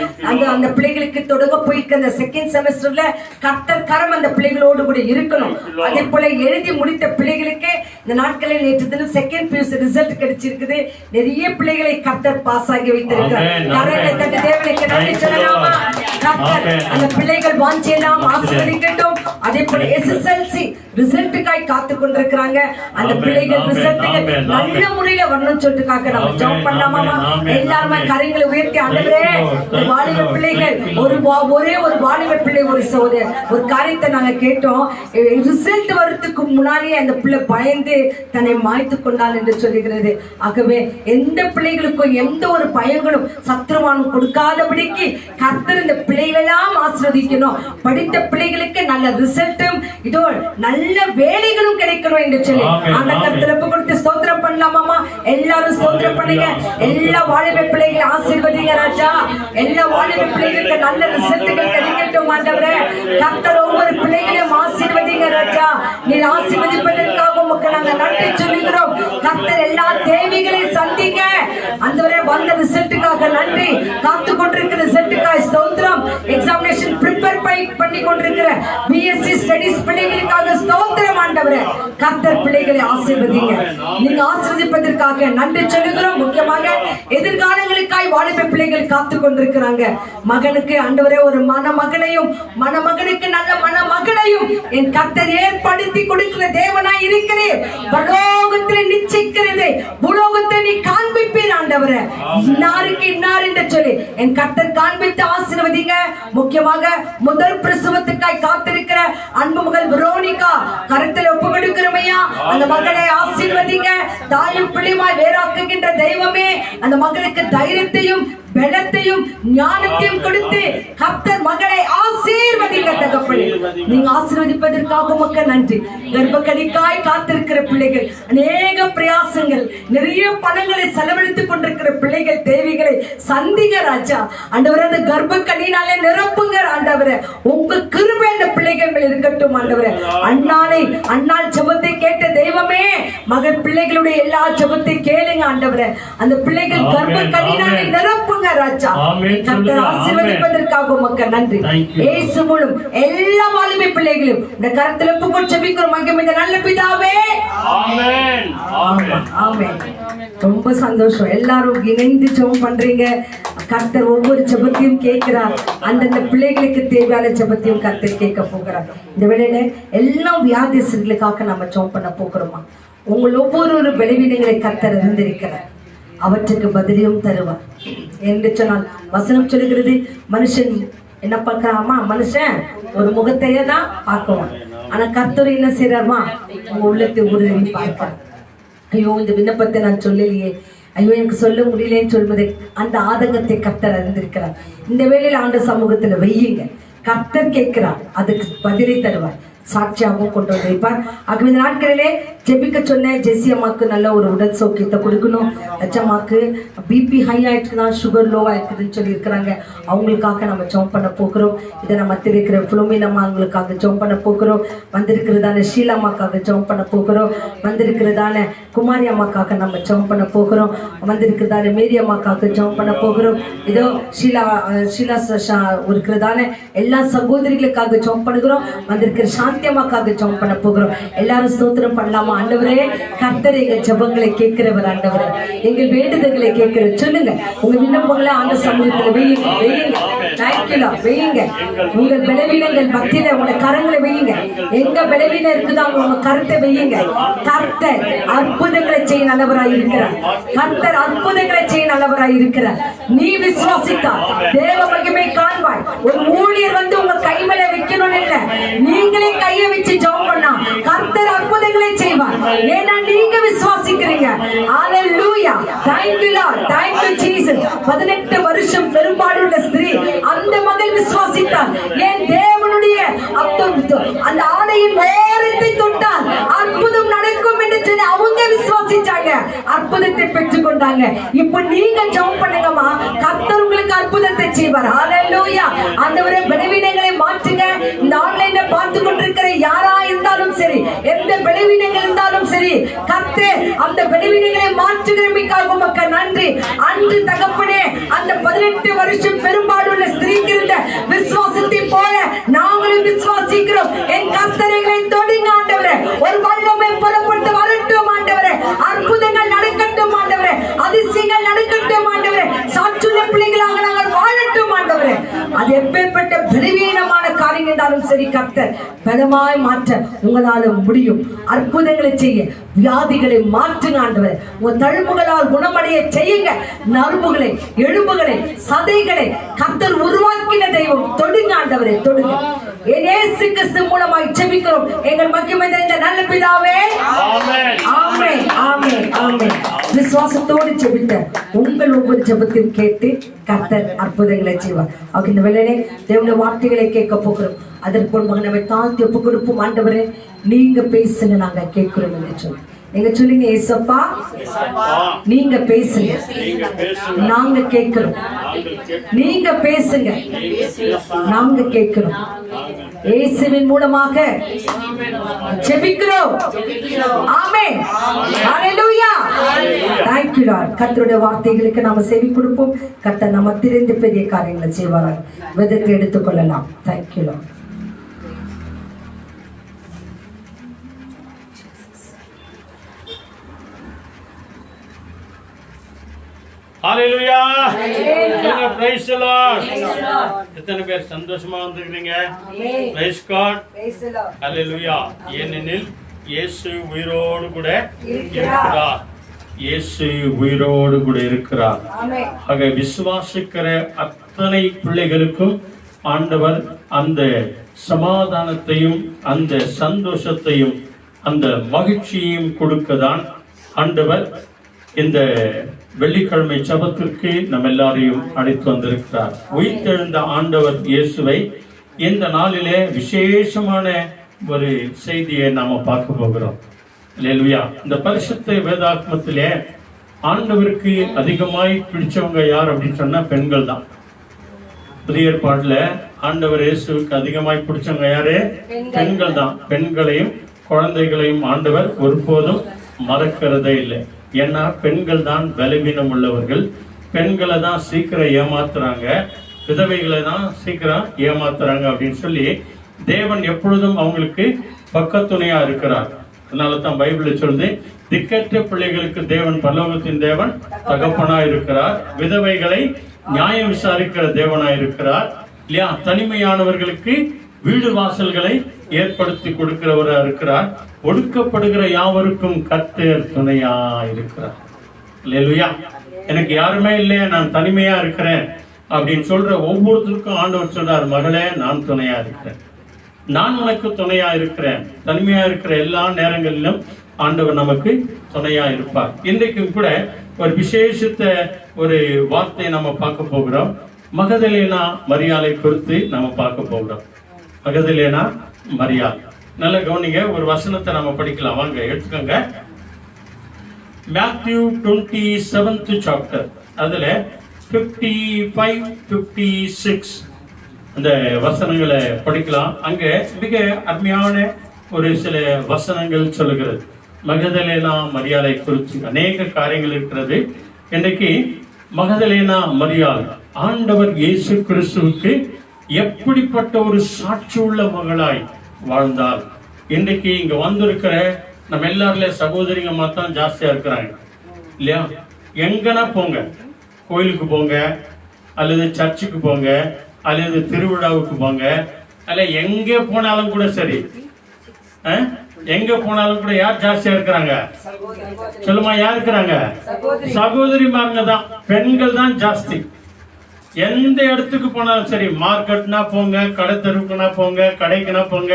அந்த பிள்ளைகளுக்கு தொடங்க போயிருக்க அந்த செகண்ட் செமஸ்டர்ல கர்த்தர் கரம் அந்த பிள்ளைகளோடு கூட இருக்கணும். அதே போல எழுதி முடித்த பிள்ளைகளுக்கு இந்த நாட்களில் நேற்று தினம் செகண்ட் பியூசி ரிசல்ட் கிடைச்சிருக்குது. நிறைய பிள்ளைகளை கர்த்தர் பாஸ் ஆகி வைத்திருக்கிறார். கரங்களை தட்டி தேவனுக்கு நன்றி சொல்லலாமா? கர்த்தர் அந்த பிள்ளைகள் வாஞ்சையெல்லாம் ஆசீர்வதிக்கட்டும். அதே போல எஸ்எஸ்எல்சி ரிசல்ட்டுக்காய் காத்து கொண்டிருக்கிறாங்க. அந்த பிள்ளைகள் ரிசல்ட்டுக்கு நல்ல முறையில வரணும்னு சொல்லிட்டுக்காக நம்ம ஜெபம் பண்ணலாமா? எல்லாருமே கரங்களை உயர்த்தி ஆண்டவரே, வாலிப பிள்ளைகள் ஒரே ஒரு வாலிப பிள்ளை ஒரு காரியத்தை நாங்க கேட்டோம். ரிசல்ட் வரதுக்கு முன்னாடியே அந்த பிள்ளை பயந்து தன்னை மாய்த்து கொண்டான் என்று சொல்லுகிறது. ஆகவே எந்த பிள்ளைகளுக்கும் எந்த ஒரு பயங்களும் சத்ருவானும் கொடுக்காதபடிக்கு கர்த்தர் இந்த பிள்ளைகளெல்லாம் ஆசீர்வதிக்கணும். படித்த பிள்ளைகளுக்கு நல்ல ரிசல்ட்டும் இதோ நல்ல வேலைகளும் கிடைக்கணும் என்று சொல்லி அந்த கர்த்தரை கொடுத்து ஸ்தோத்திரம் பண்ணலாமா? எல்லாரும் ஸ்தோத்திரம் பண்ணுங்க. எல்லா வாலிப பிள்ளைகளை ஆசீர்வதிங்க ராஜா. எல்லா வாலிப பிள்ளைகளுக்கு நல்ல ரிசல்ட்டுகள் கிடைக்கட்டும் ஆண்டவரே. கர்த்தர் ஒவ்வொரு பிள்ளைகளையும் ஆசீர்வதிங்க ராஜா. நீர் ஆசீர்வதிப்பதற்காக உமக்கு நாங்கள் நன்றி சொல்லுகிறோம். கர்த்தர் எல்லா தேவைகளையும் சந்திங்க ஆண்டவரே. வந்த ரிசல்ட்டுக்காக நன்றி. காத்து கொண்டிருக்கிற ரிசல்ட்டுக்காக ஸ்தோத்திரம். எக்ஸாமினேஷன் ப்ரிப்பேர் பண்ணி கொண்டிருக்கிற பிஎஸ்சி ஸ்டடீஸ் பிள்ளைகளுக்காக ஸ்தோத்திரம் ஆண்டவரே. கர்த்தர் பிள்ளைகளை ஆசீர்வதிங்க. நீங்க ஆசீர்வதிப்பதற்காக நன்றி சொல்லுகிறோம். முக்கியமாக எதிர்காலங்களுக்காய் வாலிப பிள்ளைகள் காத்து கொண்டிருக்கிறாங்க. மகனுக்கு ஆண்டவரே ஒரு மணமகனையும் மணமகனுக்கு நல்ல மணமகளையும் என் கர்த்தர் ஏற்படுத்தி கொடுக்கிற தேவனாய் இருக்கிறேன். பரலோகத்தில் நிச்சயிக்கிறதை பூலோகத்தில் நீ காண்பிப்பீர் ஆண்டவரே. இன்னாருக்கு இன்னார் என்று சொல்லி என் கர்த்தர் காண்பித்து ஆசீர்வதிங்க. முக்கியமாக முதல் பிரசவத்துக்காய் காத்திருக்கிற அன்பு மகள் வெரோனிகா கருத்தில் ஒப்பு கொடுக்கிறோமையா. அந்த மகளை ஆசீர்வதிங்க. தாயும் பிள்ளையுமாய் வேறாக்குகின்ற தெய்வமே அந்த மகளுக்கு தைரியத்தையும் பலத்தையும் ஞானத்தையும் கொடுத்து கர்த்தர் மகளை ஆசீர்வதிங்க தகப்பனே. நீங்க ஆசீர்வதிப்பதற்காக உமக்கு நன்றி. கர்ப்பக்கனிக்காய் காத்திருக்கிற பிள்ளைகள், அநேக பிரயாசங்கள், நிறைய பணங்களை செலவழித்துக் கொண்டிருக்கிற பிள்ளைகள் தேவைகளை சந்திங்க ராஜா. ஆண்டவரே, அந்த கர்ப்பக்கனினாலே நிரப்புங்க ஆண்டவரே. உங்க கிருபை அந்த பிள்ளைகள் மேல் இருக்கட்டும் ஆண்டவரே. அன்னாள் ஜெபத்தை கேட்ட தெய்வமே, மகள் பிள்ளைகளுடைய எல்லா ஜெபத்தை கேளுங்க ஆண்டவரே. அந்த பிள்ளைகள் கர்ப்பக்கனினாலே நிரப்புங்க ராஜா. கர்த்தர் ஆசீர்வதிப்பதற்காக உமக்கு நன்றி. இயேசு மூலம் எல்லா வாலிப பிள்ளைகளும் இந்த கரத்தில் ஒப்புக்கொண்டு ஜெபிக்கிறோம் மகிமை நல்ல பிதாவே. ஆமென் ஆமென் ஆமென். ரொம்ப சந்தோஷம். எல்லாரும் இணைந்து ஜெபம் பண்றீங்க. கர்த்தர் ஒவ்வொரு ஜெபத்தையும் கேட்கிறார். அந்தந்த பிள்ளைகளுக்கு தேவையான ஜெபத்தையும் கர்த்தர் கேட்க போகிறார். இந்த வேளையில எல்லா வியாதிஸ்தர்களுக்காக நம்ம ஜெபம் பண்ண போகிறோமா? உங்கள் ஒவ்வொரு பலவீனங்களை கர்த்தர் அறிந்திருக்கிறார். அவற்றுக்கு பதிலையும் தருவார் என்று சொன்னால் வசனம் சொல்லுகிறது, மனுஷன் என்ன பார்க்கறாமா? மனுஷன் ஒரு முகத்தையே தான் பார்க்குவான். ஆனா கர்த்தர் என்ன செய்யறாருமா? உங்க உள்ளத்தை ஊடுருவி பார்ப்பார். ஐயோ, இந்த விண்ணப்பத்தை நான் சொல்லலையே, ஐயோ எனக்கு சொல்ல முடியலன்னு சொல்வதை, அந்த ஆதங்கத்தை கர்த்தர் அறிந்திருக்கிறார். இந்த வேளையில் ஆண்ட சமூகத்துல வையுங்க. கர்த்தர் கேட்கிறார், அதுக்கு பதிலை தருவார், சாட்சியாகவும் கொண்டு வந்திருப்பார். ஆகவே இந்த நாட்களிலே ஜெபிக்க சொன்ன ஜெசி அம்மாக்கு நல்ல ஒரு உடல் சௌக்கியத்தை கொடுக்கணும். லட்சம்மாக்கு பிபி ஹை ஆயிடுச்சுன்னா, சுகர் லோ ஆயிடுக்குதுன்னு சொல்லி இருக்கிறாங்க. அவங்களுக்காக நம்ம ஜெபம் பண்ண போகிறோம். இதை நம்ம இருக்கிற புலோமின் அம்மா அவங்களுக்காக ஜெபம் பண்ண போகிறோம். வந்திருக்கிறதான ஷீலா அம்மாக்காக ஜெபம் பண்ண போகிறோம். வந்திருக்கிறதான குமாரி அம்மாக்காக நம்ம ஜெபம் பண்ண போகிறோம். வந்திருக்கிறதான மேரி அம்மாக்காக ஜெபம் பண்ண போகிறோம். இதோ ஷீலா இருக்கிறதான எல்லா சகோதரிகளுக்காக ஜெபம் பண்ணுகிறோம். வந்திருக்கிற சாந்தி அம்மாக்காக ஜெபம் பண்ண போகிறோம். எல்லாரும் ஸ்தோத்திரம் பண்ணலாமா? ஆண்டவரே, கர்த்தர் எங்க ஜெபங்களை கேட்கிறவர். ஆண்டவரே, எங்கள் வேண்டுதல்களை கேட்கிறவர். சொல்லுங்க, உங்க விண்ணப்பங்களை ஆண்ட சமூகத்துல வையுங்க. வையுங்க. உங்கள் பலவீனங்கள் மத்தியில உங்க கரங்களை வையுங்க. எங்க பலவீனம் இருக்குதோ உங்க கருத்தை வையுங்க. கர்த்தர் அற்புதங்களை செய்ய நல்லவராய் இருக்கிறார். கர்த்தர் அற்புதங்களை செய்ய நல்லவராய் இருக்கிறார். நீ விசுவாசித்தா தேவ மகிமை காண்பாய். ஒரு ஊழியர் வந்து உங்க கை மேல வைக்கணும்னு இல்ல, நீங்களே கையை வச்சு ஜெபம் பண்ணா கர்த்தர் அற்புதங்களை செய்வார். ஏன்னா நீங்க விசுவாசிக்கிறீங்க. ஹalleluya. thank you lord, thank you jesus. 18 வருஷம் பெரும்பாடுள்ள ஸ்திரீ, அந்த மகள் விசுவாசித்தார். ஏன் தேவனுடைய அந்த ஆடையின் ஓரத்தை தொட்டால் அற்புதம் நடக்கும் என்று சொல்லி அவங்க விசுவாசிச்சாங்க. அற்புதத்தை பெற்றுக் கொண்டாங்க. இப்ப நீங்க ஜெபம் பண்ணுங்கம்மா, கர்த்தர் உங்களுக்கு அற்புதத்தை செய்வார். ஹalleluya. ஆண்டவரே, பலவீனங்களை மாற்றுங்க. இந்த ஆன்லைன்ல பார்த்து கொண்டிருக்கிற யாரா இருந்தாலும் சரி, எந்த பலவீனங்கள் இருந்தாலும் சரி, கர்த்தர் அந்த பலவீனங்களை மாற்றுகிறமைக்காக உமக்கு நன்றி. அன்று தகப்பனே, அந்த 18 வருஷம் பெரும்பாடுள்ள ஸ்திரீக்கு இருந்த விசுவாசத்தை போல நாங்களும் விசுவாசிக்கிறோம். என் கர்த்தரைகளை தொடுங்க ஆண்டவரே. ஒரு வல்லமை புறப்பட்டு வரட்டும் ஆண்டவரே. அற்புதங்கள் நடக்கட்டும் ஆண்டவரே. அதிசயங்கள் நடக்கட்டும் ஆண்டவரே. சாட்சியுள்ள பிள்ளைகளாக நாங்கள் வாழட்டும் ஆண்டவரே. அது எப்பேற்பட்ட பலவீனமான காரியம் இருந்தாலும் சரி, கர்த்தர் பலமாய் மாற்ற உங்களால முடியும். அற்புதங்களை செய்ய, வியாதிகளை மாற்றுங்க ஆண்டவரே. உங்க தழும்புகளால் குணமடைய செய்யுங்க. நரம்புகளை, எலும்புகளை, சதைகளை கர்த்தர் உருவாக்கின தெய்வம். தொடுங்க ஆண்டவரே, தொடுங்க. இயேசு கிறிஸ்து மூலமாய் ஜெபிக்கிறோம் எங்கள் மகிமை நிறைந்த நல்ல பிதாவே. ஆமென் ஆமென் ஆமென் ஆமென். விசுவாசத்தோடு ஜெபித்த உங்கள் ஒவ்வொரு ஜெபத்தையும் கேட்டு கர்த்தர் அற்புதங்களை செய்வார். அவங்க இந்த வேளையிலே தேவனுடைய வார்த்தைகளை கேட்க போகிறோம். அதற்கு முன்பாக நம்ம தாழ்த்தி ஒப்பு கொடுப்போம். ஆண்டவரே, நீங்க பேசுங்க, நாங்க கேட்கிறோம் என்று சொல்லி நீங்க சொல்லுங்க. ஏசப்பா, நீங்க பேசுங்க, நாங்க கேட்கிறோம். நீங்க பேசுங்க, நாங்க கேட்கிறோம். இயேசுவின் மூலமாக ஜெபிக்கிறோம். ஆமென். ஹalleluya. thank you lord. கர்த்தருடைய வார்த்தைகளுக்கு நாம செவி கொடுப்போம். கர்த்தர் நம்ம திறந்து பெரிய காரியங்களை செய்வாராக. விதத்தை எடுத்துக்கொள்ளலாம். thank you lord. ஹalleluya. சொல்லுங்க, praise the lord. எத்தனை பேர் சந்தோஷமா வந்திருக்கீங்க? praise god, ஹalleluya. ஏனெனில் இயேசு உயிரோடு கூட இருக்கிறார். இயேசு உயிரோடு கூட இருக்கிறார். ஆக விசுவாசிக்கிற அத்தனை பிள்ளைகளுக்கும் ஆண்டவர் அந்த சமாதானத்தையும் அந்த சந்தோஷத்தையும் அந்த மகிழ்ச்சியையும் கொடுக்கதான் ஆண்டவர் இந்த வெள்ளிக்கிழமை ஜெபத்திற்கு நம்ம எல்லாரையும் அழைத்து வந்திருக்கிறார். உயிர்த்தெழுந்த ஆண்டவர் இயேசுவை இந்த நாளிலே விசேஷமான ஒரு செய்தியை நாம பார்க்க போகிறோம். அல்லேலூயா. இந்த பரிசுத்த வேதாகமத்திலே ஆண்டவருக்கு அதிகமாய் பிடிச்சவங்க யார் அப்படின்னு சொன்னா பெண்கள் தான். புதிய ஏற்பாட்டுல ஆண்டவர் இயேசுவுக்கு அதிகமாய் பிடிச்சவங்க யாரு? பெண்கள் தான். பெண்களையும் குழந்தைகளையும் ஆண்டவர் ஒருபோதும் மறக்கிறதே இல்லை. ஏன்னா பெண்கள் தான் பலவீனம் உள்ளவர்கள். பெண்களை தான் சீக்கிரம் ஏமாத்துறாங்க, விதவைகளை தான் சீக்கிரம் ஏமாத்துறாங்க அப்படின்னு சொல்லி தேவன் எப்பொழுதும் அவங்களுக்கு பக்கத்துணையா இருக்கிறார். அதனால தான் பைபிள் சொல்லுது, திக்கற்ற பிள்ளைகளுக்கு தேவன் பரலோகத்தின் தேவன் தகப்பனா இருக்கிறார், விதவைகளை நியாயம் விசாரிக்கிற தேவனா இருக்கிறார் இல்லையா, தனிமையானவர்களுக்கு வீடு வாசல்களை ஏற்படுத்தி கொடுக்கிறவரா இருக்கிறார், ஒடுக்கப்படுகிற யாவருக்கும் கர்த்தர் துணையா இருக்கிறார். அல்லேலூயா. எனக்கு யாருமே இல்லையா, நான் தனிமையா இருக்கிறேன் அப்படின்னு சொல்ற ஒவ்வொருத்தருக்கும் ஆண்டவர் சொல்றார், மகளே நான் துணையா இருக்கிறேன், நான் உனக்கு துணையா இருக்கிறேன். தனிமையா இருக்கிற எல்லா நேரங்களிலும் ஆண்டவர் நமக்கு துணையா இருப்பார். இன்றைக்கும் கூட ஒரு விசேஷித்த ஒரு வார்த்தையை நம்ம பார்க்க போகிறோம். மகதலேனா மரியாளை குறித்து நம்ம பார்க்க போகிறோம். மகதலேனா மரியாள், நல்ல கவனிங்க. ஒரு வசனத்தை நம்ம படிக்கலாம், வாங்க எடுத்துக்கோங்க. மேத்யூ 27th சாப்டர், அதுல 55, 56 அந்த வசனங்களை படிக்கலாம். அங்க மிக அருமையான ஒரு சில வசனங்கள் சொல்லுகிறது. மகதலேனா மரியாளை குறித்து அநேக காரியங்கள் இருக்கிறது. இன்றைக்கு மகதலேனா மரியாள் ஆண்டவர் இயேசு கிறிஸ்துவுக்கு எப்படிப்பட்ட ஒரு சாட்சி உள்ள மகளாய் வாழ்ந்தாள். இன்றைக்கு இங்க வந்திருக்கிற நம்ம எல்லாருல சகோதரிங்க மாத்தான் ஜாஸ்தியா இருக்கிறாங்க இல்லையா. எங்கன்னா போங்க, கோயிலுக்கு போங்க, அல்லது சர்ச்சுக்கு போங்க, அல்லது திருவிழாவுக்கு போங்க, அல்ல எங்க போனாலும் கூட சரி, எங்க போனாலும் கூட யார் ஜாஸ்தியா இருக்கிறாங்க? சொல்லுமா, யார் இருக்கிறாங்க? சகோதரிமாருங்க தான், பெண்கள் தான் ஜாஸ்தி. எந்த இடத்துக்கு போனாலும் சரி, மார்க்கெட்னா போங்க, கடை தெருவுக்குனா போங்க, கடைக்குனா போங்க,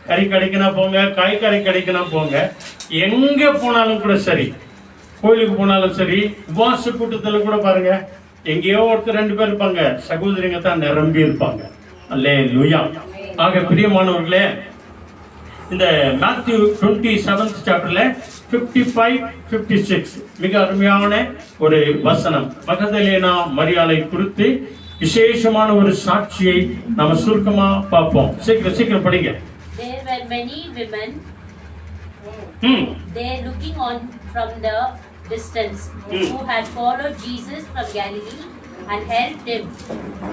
கறி கடைக்குனா போங்க, காய்கறி கடைக்குனா போங்க, எங்க போனாலும் கூட சரி, கோயிலுக்கு போனாலும் சரி, உபவாச கூட்டத்துல கூட பாருங்க, எங்கேயோ ஒருத்தர் 2 பேர் இருப்பாங்க, சகோதரிங்க தான் நிரம்பி இருப்பாங்க. அல்லேலூயா. ஆக பிரியமானவர்களே, இந்த மேத்யூ 27th சாப்டர்ல 55, 56 மிக அருமையான ஒரு வசனம். மகதலேனா மரியாளை குறித்து விசேஷமான ஒரு சாட்சியை நாம சுருக்கமா பார்ப்போம். சீக்கிரம் படிங்க. There were many women there looking on from the distance who had followed Jesus from Galilee and helped him.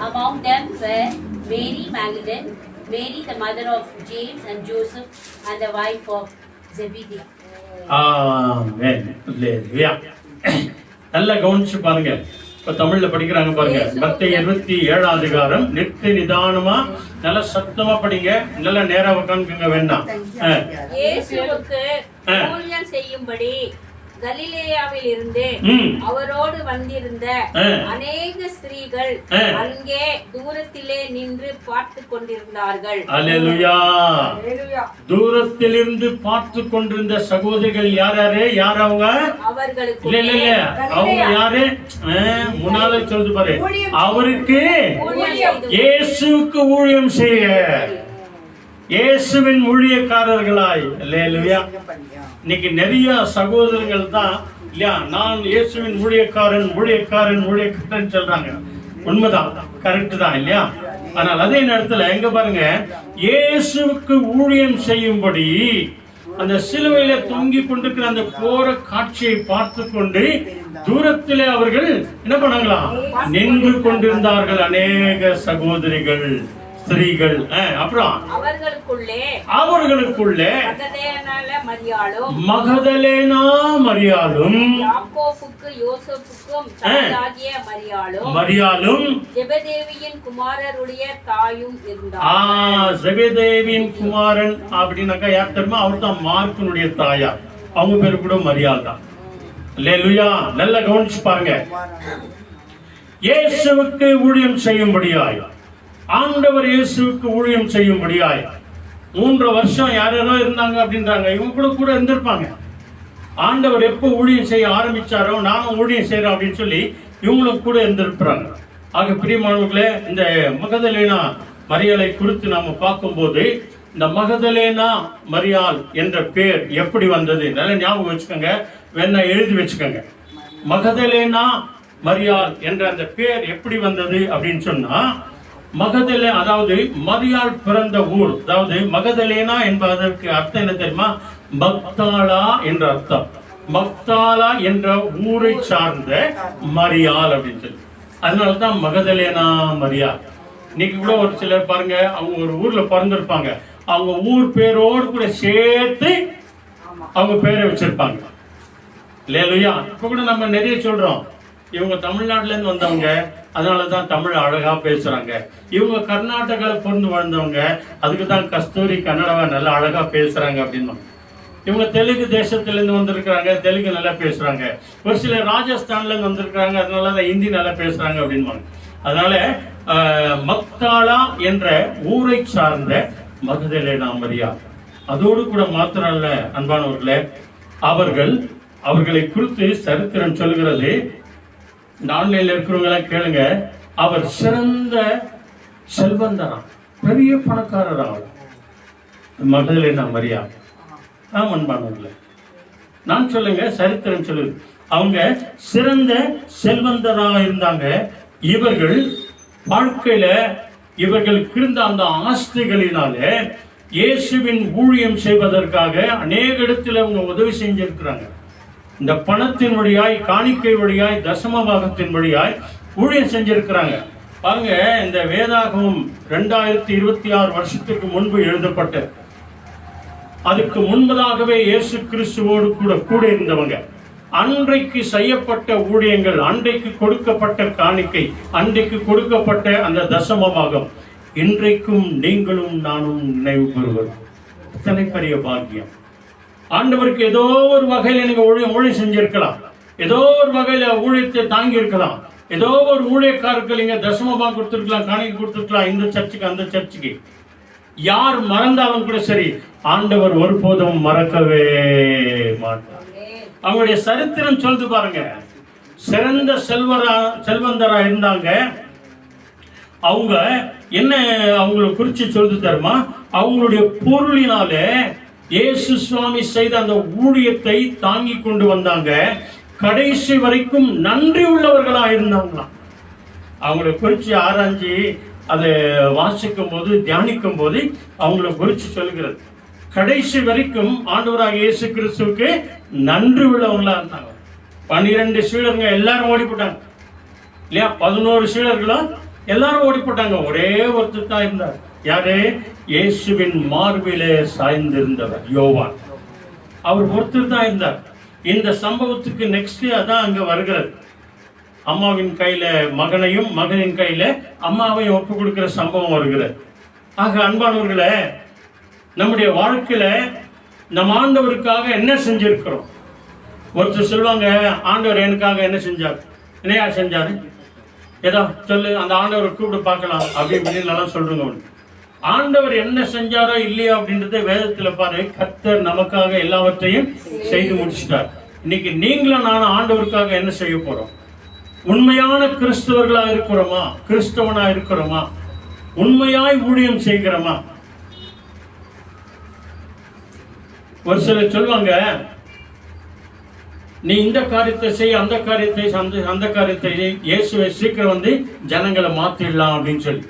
Among them were Mary Magdalene, Mary the mother of James and Joseph, and the wife of Zebedee. ஆமென். அல்லேலூயா. நல்லா கவனிச்சு பாருங்க. இப்ப தமிழ்ல படிக்கிறாங்க பாருங்க. மத்தேயு 27ஆம் அதிகாரம், நிறுத்தி நிதானமா நல்ல சத்தமா படிங்க. நல்ல நேரா உட்கார்ந்துங்க வேண்டாம். இயேசுவுக்கு ஊழியம் செய்யும்படி கலிலேயாவில் இருந்து அவரோடு வந்திருந்த அநேக ஸ்திரீகள் அங்கே தூரத்திலே நின்று பார்த்து கொண்டிருந்தார்கள். அல்லேலூயா. தூரத்திலிருந்து பார்த்து கொண்டிருந்த சகோதரிகள் யார் அவங்க? அவர்களுக்கு இல்ல அவங்க யாரு? முன்னால சொல்லுது பாரு, அவருக்கு இயேசுவுக்கு ஊழியம் செய்ய, இயேசுவின் ஊழியக்காரர்களாய். அல்லேலூயா. இன்னைக்கு நிறைய சகோதரர்கள் தான் இல்லையா, நான் இயேசுவின் ஊழியக்காரன் சொல்றாங்க. உண்மைதான், கரெக்ட் தான் இல்லையா. ஆனால் அதே நேரத்துல எங்க பாருங்க, இயேசுவுக்கு ஊழியம் செய்யும்படி அந்த சிலுவையில தொங்கி கொண்டிருக்கிற அந்த போற காட்சியை பார்த்து கொண்டு தூரத்திலே அவர்கள் என்ன பண்ணாங்களாம், நின்று கொண்டிருந்தார்கள் அநேக சகோதரிகள், ஸ்திரீகள். அப்புறம் அவர்களுக்குள்ளே மகதலேனா மரியாளும் மரியாளும் ஜெபதேவியின் குமாரருடைய தாயும் இருந்தார். ஜெபதேவியின் குமாரன் அப்படின்னாக்கா யார் தெரியுமா? அவர் தான் மார்க்கனுடைய தாயார். அவங்க பேரு கூட மரியாள் தான். அல்லேலூயா. நல்ல கவனிச்சு பாருங்க. இயேசுவுக்கு ஊழியம் செய்யும்படியாய், ஆண்டவர் இயேசுவுக்கு ஊழியம் செய்யும்படியாய் 3 வருஷம் யாரோ இருந்தாங்க அப்படின்றாங்க. இவங்க கூட இருந்திருப்பாங்க. ஆண்டவர் எப்போ ஊழியம் செய்ய ஆரம்பிச்சாரோ நானும் ஊழியம் செய்யறேன் அப்படின்னு சொல்லி இவங்களும் கூட இருந்திருக்கிறாங்க. ஆக பிரியமானவர்களே, இந்த மகதலேனா மரியாளை குறித்து நாம பார்க்கும்போது இந்த மகதலேனா மரியாள் என்ற பேர் எப்படி வந்தது நல்ல ஞாபகம் வச்சுக்கோங்க, வேணா எழுதி வச்சுக்கோங்க. மகதலேனா மரியாள் என்ற அந்த பேர் எப்படி வந்தது அப்படின்னு சொன்னா, மகதலே அதாவது மரியாள் பிறந்த ஊர், அதாவது மகதலேனா என்பதற்கு அர்த்தம் என்ன தெரியுமா? மக்தாலா என்ற அர்த்தம். மக்தாலா என்ற ஊரை சார்ந்த மரியாள் அப்படின்னு சொல்லி, அதனாலதான் மகதலேனா மரியாள். இன்னைக்கு கூட ஒரு சிலர் பாருங்க, அவங்க ஒரு ஊர்ல பிறந்திருப்பாங்க, அவங்க ஊர் பேரோடு கூட சேர்த்து அவங்க பேரை வச்சிருப்பாங்க. இல்லையா? இப்ப கூட நம்ம நிறைய சொல்றோம், இவங்க தமிழ்நாட்டுல இருந்து வந்தவங்க, அதனாலதான் தமிழ் அழகா பேசுறாங்க. இவங்க கர்நாடகால பிறந்து வாழ்ந்தவங்க, அதுக்கு தான் கஸ்தூரி கன்னடவா நல்லா அழகா பேசுறாங்க அப்படின்னு. இவங்க தெலுங்கு தேசத்துல இருந்து வந்திருக்கிறாங்க, தெலுங்கு நல்லா பேசுறாங்க. ஒரு சிலர் ராஜஸ்தான்ல இருந்து வந்திருக்கிறாங்க, அதனாலதான் ஹிந்தி நல்லா பேசுறாங்க அப்படின்னு. அதனால மக்தாலா என்ற ஊரை சார்ந்த மகதலேனா மரியாள். அதோடு கூட மாத்திரம் அல்ல அன்பானவர்களே, அவர்களை குறித்து சரித்திரம் சொல்கிறது. இந்த ஆன்லைன்ல இருக்கிறவங்க கேளுங்க, அவர் சிறந்த செல்வந்தரா, பெரிய பணக்காரரா மகதலேனா மரியாள். அன்பானவர்களே, நான் சொல்லுங்க, சரித்திரம் சொல்லுது, அவங்க சிறந்த செல்வந்தரா இருந்தாங்க. இவர்கள் வாழ்க்கையில இவர்களுக்கு இருந்த அந்த ஆஸ்திகளினாலே இயேசுவின் ஊழியம் செய்வதற்காக அநேக இடத்துல அவங்க உதவி செஞ்சிருக்கிறாங்க. இந்த பணத்தின் வழியாய், காணிக்கை வழியாய், தசம பாகத்தின் வழியாய் ஊழியம் செஞ்சிருக்கிறாங்க. பாருங்க, இந்த வேதாகமம் 2026 வருஷத்துக்கு முன்பு எழுதப்பட்ட, அதுக்கு முன்பதாகவே இயேசு கிறிஸ்துவோடு கூட இருந்தவங்க. அன்றைக்கு செய்யப்பட்ட ஊழியங்கள், அன்றைக்கு கொடுக்கப்பட்ட காணிக்கை, அன்றைக்கு கொடுக்கப்பட்ட அந்த தசமபாகம் இன்றைக்கும் நீங்களும் நானும் நினைவு பெறுவது இத்தனை பெரிய பாக்கியம். ஆண்டவருக்கு ஏதோ ஒரு வகையில நீங்க ஊழியம் செஞ்சிருக்கலாம், ஏதோ ஒரு வகையில ஊழியத்தை தாங்கி இருக்கலாம், ஏதோ ஒரு ஊழியக்காரர்கள் நீங்க தசமபாகம் கொடுத்துருக்கலாம், காணிக்கை கொடுத்துருக்கலாம், இந்த சர்ச்சுக்கு அந்த சர்ச்சுக்கு. யார் மறந்தாலும் கூட சரி, ஆண்டவர் ஒருபோதும் மறக்கவே மாட்டார். அவங்களுடைய சரித்திரம் சொல்லுது பாருங்க, சிறந்த செல்வந்தரா இருந்தாங்க. அவங்க என்ன அவங்களை குறிச்சு சொல்லுது தெரியுமா? அவங்களுடைய பொருளினாலே இயேசு சுவாமி செய்த அந்த ஊழியத்தை தாங்கி கொண்டு வந்தாங்க. கடைசி வரைக்கும் நன்றி உள்ளவர்களா இருந்தாங்களாம். அவங்களை குறிச்சு ஆராய்ச்சி அதை வாசிக்கும் போது, தியானிக்கும் போது அவங்களை குறிச்சு சொல்லுகிறது. கடைசி வரைக்கும் ஆண்டவராக இயேசு கிறிஸ்துவுக்கு நன்றி உள்ளவங்களா இருந்தாங்க. 12 சீடருங்க எல்லாரும் ஓடி போட்டாங்க இல்லையா? 11 சீடர்களும் எல்லாரும் ஓடி போட்டாங்க. ஒரே ஒருத்தர் தான் இருந்தார். யாரு? இயேசுவின் மார்பிலே சாய்ந்திருந்தவர் யோவான். அவர் ஒருத்தர் தான் இருந்தார். இந்த சம்பவத்துக்கு நெக்ஸ்ட் அதான் அங்க வருகிறது. அம்மாவின் கையில மகனையும், மகனின் கையில அம்மாவையும் ஒப்பு கொடுக்கிற சம்பவம் வருகிறது. ஆக அன்பானவர்களே, நம்முடைய வாழ்க்கையில நம்ம ஆண்டவருக்காக என்ன செஞ்சிருக்கிறோம்? ஒருத்தர் சொல்லுவாங்க, ஆண்டவர் எனக்காக என்ன செஞ்சார், என்னையா செஞ்சாரு, ஏதோ சொல்லு, அந்த ஆண்டவரை கூப்பிட்டு பார்க்கலாம் அப்படின்னு சொல்றோங்க. ஆண்டவர் என்ன செஞ்சாரோ இல்லையோ அப்படின்றத வேதத்துல பாரு, கர்த்தர் நமக்காக எல்லாவற்றையும் செய்து முடிச்சிட்டார். இன்னைக்கு நீங்களும் நானும் ஆண்டவருக்காக என்ன செய்ய போறோம்? உண்மையான கிறிஸ்தவர்களா இருக்கிறோமா? கிறிஸ்தவனா இருக்கிறோமா? உண்மையாய் ஊழியம் செய்கிறோமா? ஒரு சிலர் சொல்லுவாங்க, நீ இந்த காரியத்தை செய், அந்த காரியத்தை அந்த காரியத்தை இயேசுவை சீக்கிரம் வந்து ஜனங்களை மாத்திடலாம் அப்படின்னு சொல்லி.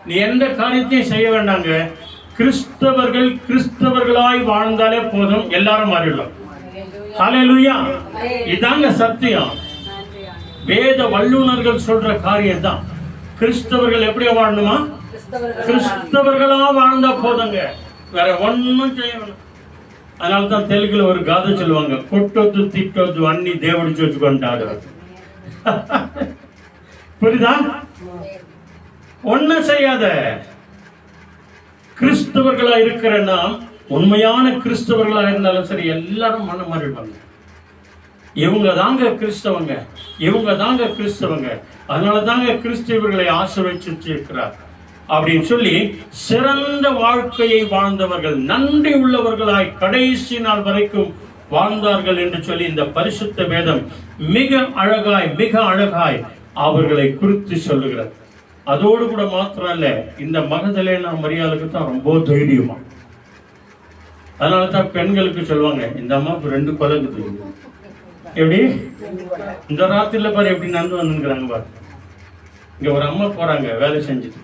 நீ எந்த காரியத்தையும் செய்ய வேண்டாங்க. கிறிஸ்தவர்கள் கிறிஸ்தவர்களாய் வாழ்ந்தாலே போதும், எல்லாரும் மாறிடலாம். ஹல்லேலூயா! இதாங்க சத்தியம். வேத வல்லுனர்கள் சொல்ற காரியம் தான். கிறிஸ்தவர்கள் எப்படி வாழணுமா? கிறிஸ்தவர்களா வாழ்ந்தா போதுங்க, வேற ஒன்னும் செய்ய வேண்டாம். அதனாலதான் தெலுங்குல ஒரு காதை சொல்லுவாங்க, கொட்டொத்து திட்டொத்து அண்ணி தேவடி வச்சுக்கொண்டாடு. புரியுதா? ஒன்னும் செய்யாத. கிறிஸ்தவர்களா இருக்கிற நாம், உண்மையான கிறிஸ்தவர்களா இருந்தாலும் சரி, எல்லாரும் மன மாறிடுவாங்க. இவங்க தாங்க கிறிஸ்தவங்க, இவங்க தாங்க கிறிஸ்தவங்க, அதனால தாங்க கிறிஸ்தவர்களை ஆசீர்வதிச்சு இருக்கிறார் அப்படின்னு சொல்லி சிறந்த வாழ்க்கையை வாழ்ந்தவர்கள், நன்றி உள்ளவர்களாய் கடைசி நாள் வரைக்கும் வாழ்ந்தார்கள் என்று சொல்லி இந்த பரிசுத்த வேதம் மிக அழகாய் அவர்களை குறித்து சொல்லுகிறது. அதோடு கூட மாத்திரம் இல்ல, இந்த மகதலேனா மரியாளுக்கு தான் ரொம்ப தைரியமா. அதனாலதான் பெண்களுக்கு சொல்லுவாங்க, இந்த அம்மாவுக்கு 2 கொலை இருக்குது. எப்படி இந்த ராத்திரில பாரு எப்படி நடந்து வந்துங்கிறாங்க பாரு. இங்க ஒரு அம்மா போறாங்க வேலை செஞ்சுட்டு,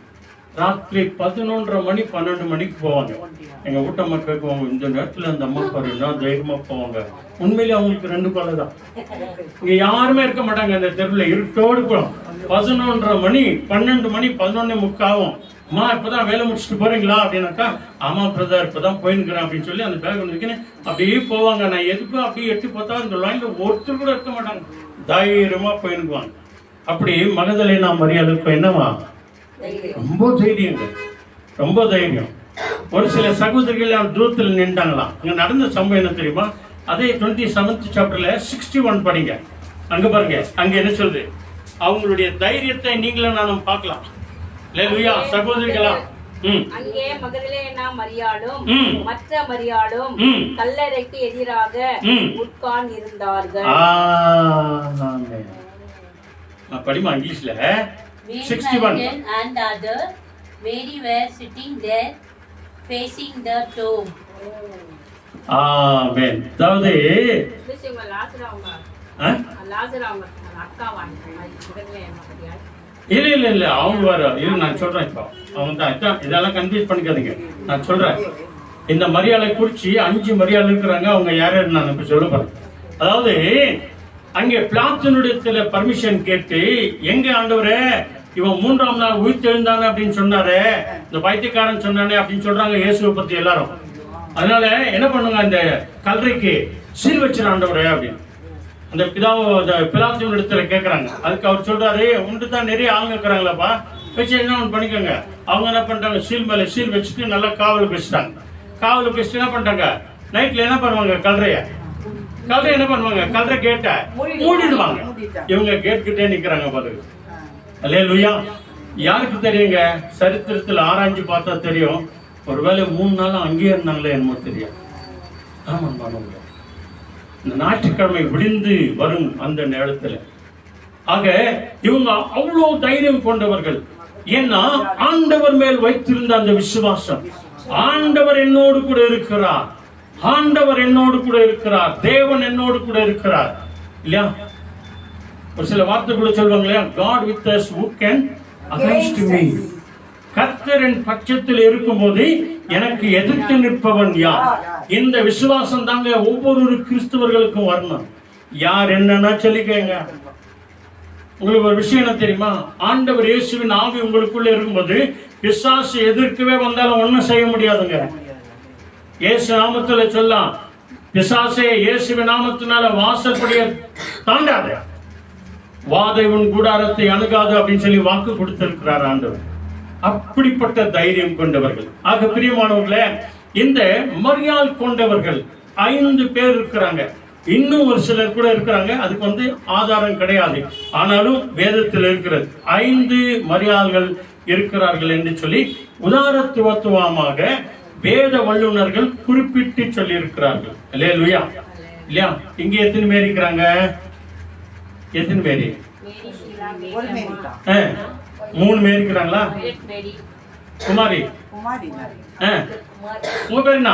ராத்திரி 11:30 மணி 12 மணிக்கு போவாங்க. எங்க வீட்டம்மா கேட்குவாங்க, இந்த நேரத்துல அந்த அம்மா பாரு என்ன தைரியமா போவாங்க. உண்மையிலே அவங்களுக்கு 2 கொலை தான். இங்க யாருமே இருக்க மாட்டாங்க அந்த தெருவில், இருட்டோடு போகும். 11:30 மணி 12 மணி 11:45 ஆகும். அம்மா இப்பதான் வேலை முடிச்சுட்டு போறீங்களா அப்படின்னாக்கா, ஆமா பிரதர் இப்பதான் போயிருக்கிறேன் அப்படின்னு சொல்லி அந்த பேக் வந்துருக்கேன்னு அப்படியே போவாங்க. நான் எதுக்கும் அப்படியே எட்டி பார்த்தா இந்த லைன்ல ஒருத்தர் கூட இருக்க மாட்டாங்க, தைரியமா போயிருக்குவாங்க. அப்படி மகதலேனா மரியாளுக்கு என்னவா, ரொம்ப தைரியங்க, ரொம்ப தைரியம். ஒரு சில சகோதரிகள் தூரத்தில் நின்றாங்களாம். இங்க நடந்த சம்பவம் என்ன தெரியுமா? அதே 27th சாப்டர்ல 61 படிங்க. அங்க பாருங்க, அங்க என்ன சொல்லுது, அவங்களுடைய தைரியத்தை நீங்களும் நானும் பார்க்கலாம். அல்லேலூயா சகோதரிகளா. அங்கே மகதலேனா மரியாளும் மற்ற மரியாளும் கல்லறைக்கு எதிராக உட்கார்ந்து இருந்தார்கள். படிமா இங்கிலீஷ்ல. Mary 61. Magdalene and the other Mary were sitting there facing the tomb. ஆமென். அதாவது இல்ல அவங்க வர இது நான் சொல்றேன். இப்போ அவங்க தான் இதெல்லாம் கன்ஃபியூஸ் பண்ணிக்காதீங்க, நான் சொல்றேன். இந்த மரியாதை குறிச்சு 5 மரியாதை இருக்கிறாங்க. அவங்க யார் நான் இப்ப சொல்ல போறேன். அதாவது அங்கே பிளாத்தனுடைய பர்மிஷன் கேட்டு, எங்க ஆண்டவரே இவன் 3ஆம் நாள் உயிர்த்தெழுந்தானே அப்படின்னு சொன்னாரு, இந்த பைத்தியக்காரன் சொன்னானே அப்படின்னு சொல்றாங்க இயேசுவை பத்தி எல்லாரும். அதனால என்ன பண்ணுங்க, அந்த கல்லறைக்கு சீல் வச்சிரு ஆண்டவரே அப்படின்னு அந்த பிலாத்தின் இடத்துல கேட்கறாங்க. அதுக்கு அவர் சொல்றாரு, உண்டு தான் நிறைய ஆளுங்க இருக்கிறாங்களாப்பா, வச்சு என்ன ஒன்று பண்ணிக்கோங்க. அவங்க என்ன பண்ணிட்டாங்க, சீல் மேல சீல் வச்சுட்டு நல்லா காவலுக்கு வச்சுட்டாங்க. காவலுக்கு வச்சுட்டு என்ன பண்ணிட்டாங்க, நைட்ல என்ன பண்ணுவாங்க, கல்லறைய என்ன பண்ணுவாங்க, கல்லறை கேட்ட மூடிடுவாங்க. இவங்க கேட் கிட்டே நிக்கிறாங்க பாருங்க. அல்லேலூயா. யாருக்கு தெரியுங்க, சரித்திரத்தில் ஆராய்ஞ்சு பார்த்தா தெரியும். ஒருவேளை 3 நாளும் அங்கேயே இருந்தாங்களே என்னமோ தெரியும். ஆமா, இந்த ஞாயிற்றுக்கிழமை விடிந்து வரும் அந்த நேரத்தில் ஆக இவங்க அவ்வளவு தைரியம் கொண்டவர்கள். ஏன்னா ஆண்டவர் மேல் வைத்திருந்த அந்த விசுவாசம், ஆண்டவர் என்னோடு கூட இருக்கிறார், ஆண்டவர் என்னோடு கூட இருக்கிறார், தேவன் என்னோடு கூட இருக்கிறார் இல்லையா. ஒரு சில வார்த்தை கூட சொல்லுவாங்க இல்லையா, God with us who can against me. கர்த்தரின் பட்சத்தில் இருக்கும்போது எனக்கு எதிர்த்து நிற்பவன் யார்? இந்த விசுவாசம் தாங்க ஒவ்வொரு கிறிஸ்தவர்களுக்கும் வரணும். யார் என்னன்னா சொல்லிக்கங்க. உங்களுக்கு ஒரு விஷயம் என்ன தெரியுமா, ஆண்டவர் இயேசுவின் ஆவி உங்களுக்குள்ள இருக்கும்போது பிசாசு எதிர்க்கவே வந்தாலும் ஒன்னும் செய்ய முடியாதுங்க. இயேசு நாமத்துல சொல்லலாம், பிசாசே இயேசுவின் நாமத்தினால வாசற்படிய தாண்டாத, வாதை உன் கூடாரத்தை அணுகாது அப்படின்னு சொல்லி வாக்கு கொடுத்திருக்கிறார் ஆண்டவர். அப்படிப்பட்ட தைரியம் கொண்டவர்கள். ஆக பிரியமானவர்களே, இந்த மரியாள் கொண்டவர்கள் 5 பேர் இருக்கிறாங்க. இன்னும் ஒரு சிலர் கூட இருக்கிறாங்க, அதுக்கு ஆதாரம் கிடையாது, ஆனாலும் வேதத்தில் இருக்கிறது 5 மரியாள்கள் இருக்கிறார்கள் என்று சொல்லி உதாரத்துவமாக வேத வல்லுநர்கள் குறிப்பிட்டு சொல்லி இருக்கிறார்கள். அல்லேலூயா. இல்லையா? இங்க எத்தனை பேர் இருக்கிறாங்க? எத்தனை பேர்? 3 பேர் இருக்கிறாங்களா? குமாரி உங்க பேர் என்ன?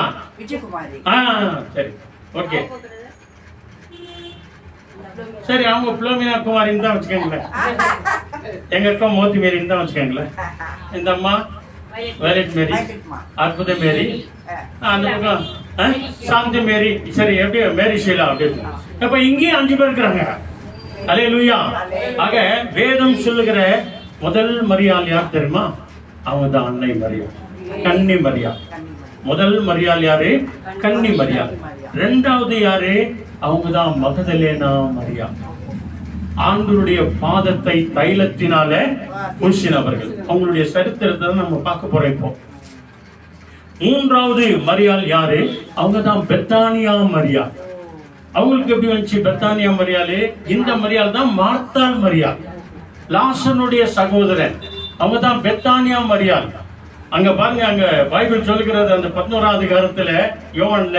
சரி, ஓகே, சரி. அவங்க புலோமினா குமாரின்னு தான் வச்சுக்கோங்களேன். எங்க அக்கா மோத்தி மேரின்னு தான் வச்சுக்கோங்களேன். இந்த அம்மா வயலட் மேரி, அற்புத மேரி, அந்த பக்கம் சாந்தி மேரி. சரி, எப்படி மேரி ஷீலா அப்படி. அப்ப இங்கேயும் 5 பேர் இருக்கிறாங்க. அல்லேலூயா. ஆக வேதம் சொல்லுகிற முதல் மரியாள் யார் தெரியுமா? அவங்க தான் அன்னை மரியாள், கன்னி மரியாள். முதல் மரியாள் யாரு? கன்னி மரியாள். 2வது யாரு? அவங்க தான் மகதலேனா மரியாள். ஆண்டவருடைய பாதத்தை தைலத்தினால பூசினவர்கள். அவங்களுடைய சரித்திரத்தை நம்ம பார்க்க போறோம் இப்போ. 3வது மரியாள் யாரு? அவங்க தான் பெத்தானியா மரியாள். அவங்களுக்கு எப்படி வந்துச்சு பெத்தானியா மரியாள்? இந்த மரியாள் தான் மார்த்தாள் மரியாள், லாசருடைய சகோதரன். அவங்க தான் பெத்தானியா மரியாள். அங்க பாருங்க, அங்க பைபிள் சொல்லுகிறது அந்த 11வது அதிகாரத்துல யோவான்ல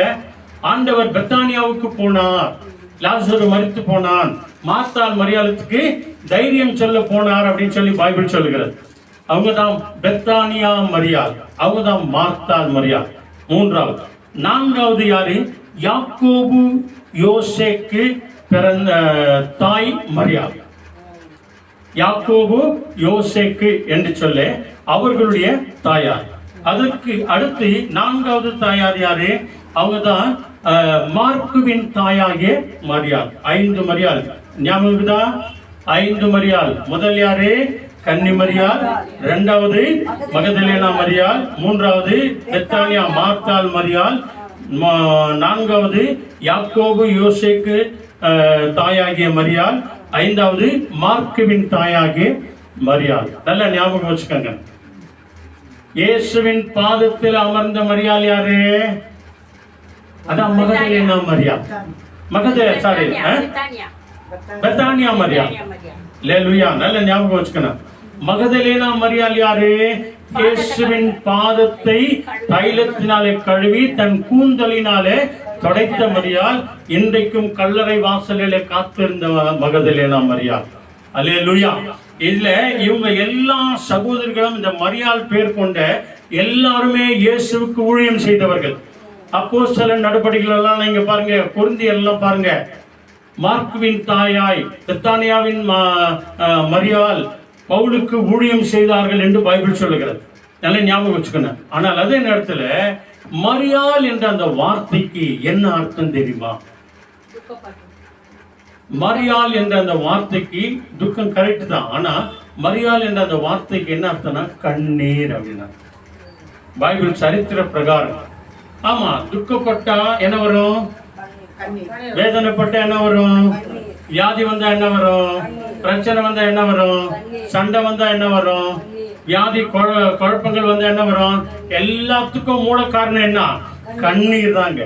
ஆண்டவர் பெத்தானியாவுக்கு போனார், லாசரு மரித்து போனான், மார்த்தாள் மரியாளுக்கு தைரியம் சொல்ல போனார் அப்படின்னு சொல்லி பைபிள் சொல்லுகிறது. அவங்க தான் பெத்தானியா மரியாள், அவங்க தான் மார்த்தாள் மரியாள். மூன்றாவது. நான்காவது யாரு? யாக்கோபு யோசேக்கு பிறந்த தாய் மரியாள். யாக்கோபு யோசேக்கு என்று சொல்ல அவர்களுடைய தாயார். அதற்கு அடுத்து நான்காவது தாயார் யாரு? அவங்க தான் மார்க்குவின் தாயாகிய மரியாள். 5 மரியாள் ஞாபகம்தா? 5 மரியாள். முதல் யாரு? கன்னி மரியாள். இரண்டாவது மகதலேனா மரியாள். மூன்றாவது பெத்தானியா மார்த்தாள் மரியாள். நான்காவது யாக்கோபு யோசேக்கு தாயாகிய மரியாள். ஐந்தாவது மார்க்குவின் தாயாகிய மரியாள். நல்ல ஞாபகம் வச்சுக்கோங்க. இயேசுவின் பாதத்தில் அமர்ந்த மரியாள் யாரு? அதான் மகதலேனா மரியாள். பெத்தானியா மரியாள். அல்லேலூயா. நல்ல ஞாபகம் வச்சுக்கணும். மகதலேனா மரியாள் யாரு? இயேசுவின் பாதத்தை தைலத்தினாலே கழுவி தன் கூந்தலினாலே தொடைத்த மரியாள். இன்றைக்கும் கல்லறை வாசலிலே காத்திருந்த மகதலேனா மரியாள். அல்லேலூயா. இதுல இவங்க எல்லா சகோதரர்களும் இந்த மரியாள் பேர் கொண்ட எல்லாருமே இயேசுவுக்கு ஊழியம் செய்தவர்கள். அப்போஸ்தலர் நடபடிகள் எல்லாம் நீங்க பாருங்க, கொரிந்தியர் எல்லாம் பாருங்க. மார்க்குவின் தாயாய் பெத்தானியாவின் மரியாள் பவுலுக்கு ஊழியம் செய்தார்கள் என்று பைபிள் சொல்லுகிறது. நல்ல ஞாபகம் வச்சுக்கணும். ஆனால் அதே நேரத்துல மரியாள் என்ற அந்த வார்த்தைக்கு என்ன அர்த்தம் தெரியுமா? மரியாள் என்ற அந்த வார்த்தைக்கு துக்கம் கரெக்ட் தான். ஆனா மரியாள் என்ற அந்த வார்த்தைக்கு என்ன அர்த்தம்னா கண்ணீர் அப்படின்னா பைபிள் சரித்திர பிரகாரம். ஆமா, துக்கப்பட்டா என்ன வரும்? வேதனைப்பட்ட என்ன வரும்? வியாதி வந்தா என்ன வரும்? பிரச்சனை வந்தா என்ன வரும்? சண்டை வந்தா என்ன வரும்? வியாதி குழப்பங்கள் வந்தா என்ன வரும்? எல்லாத்துக்கும் மூல காரணம் என்ன? கண்ணீர் தாங்க.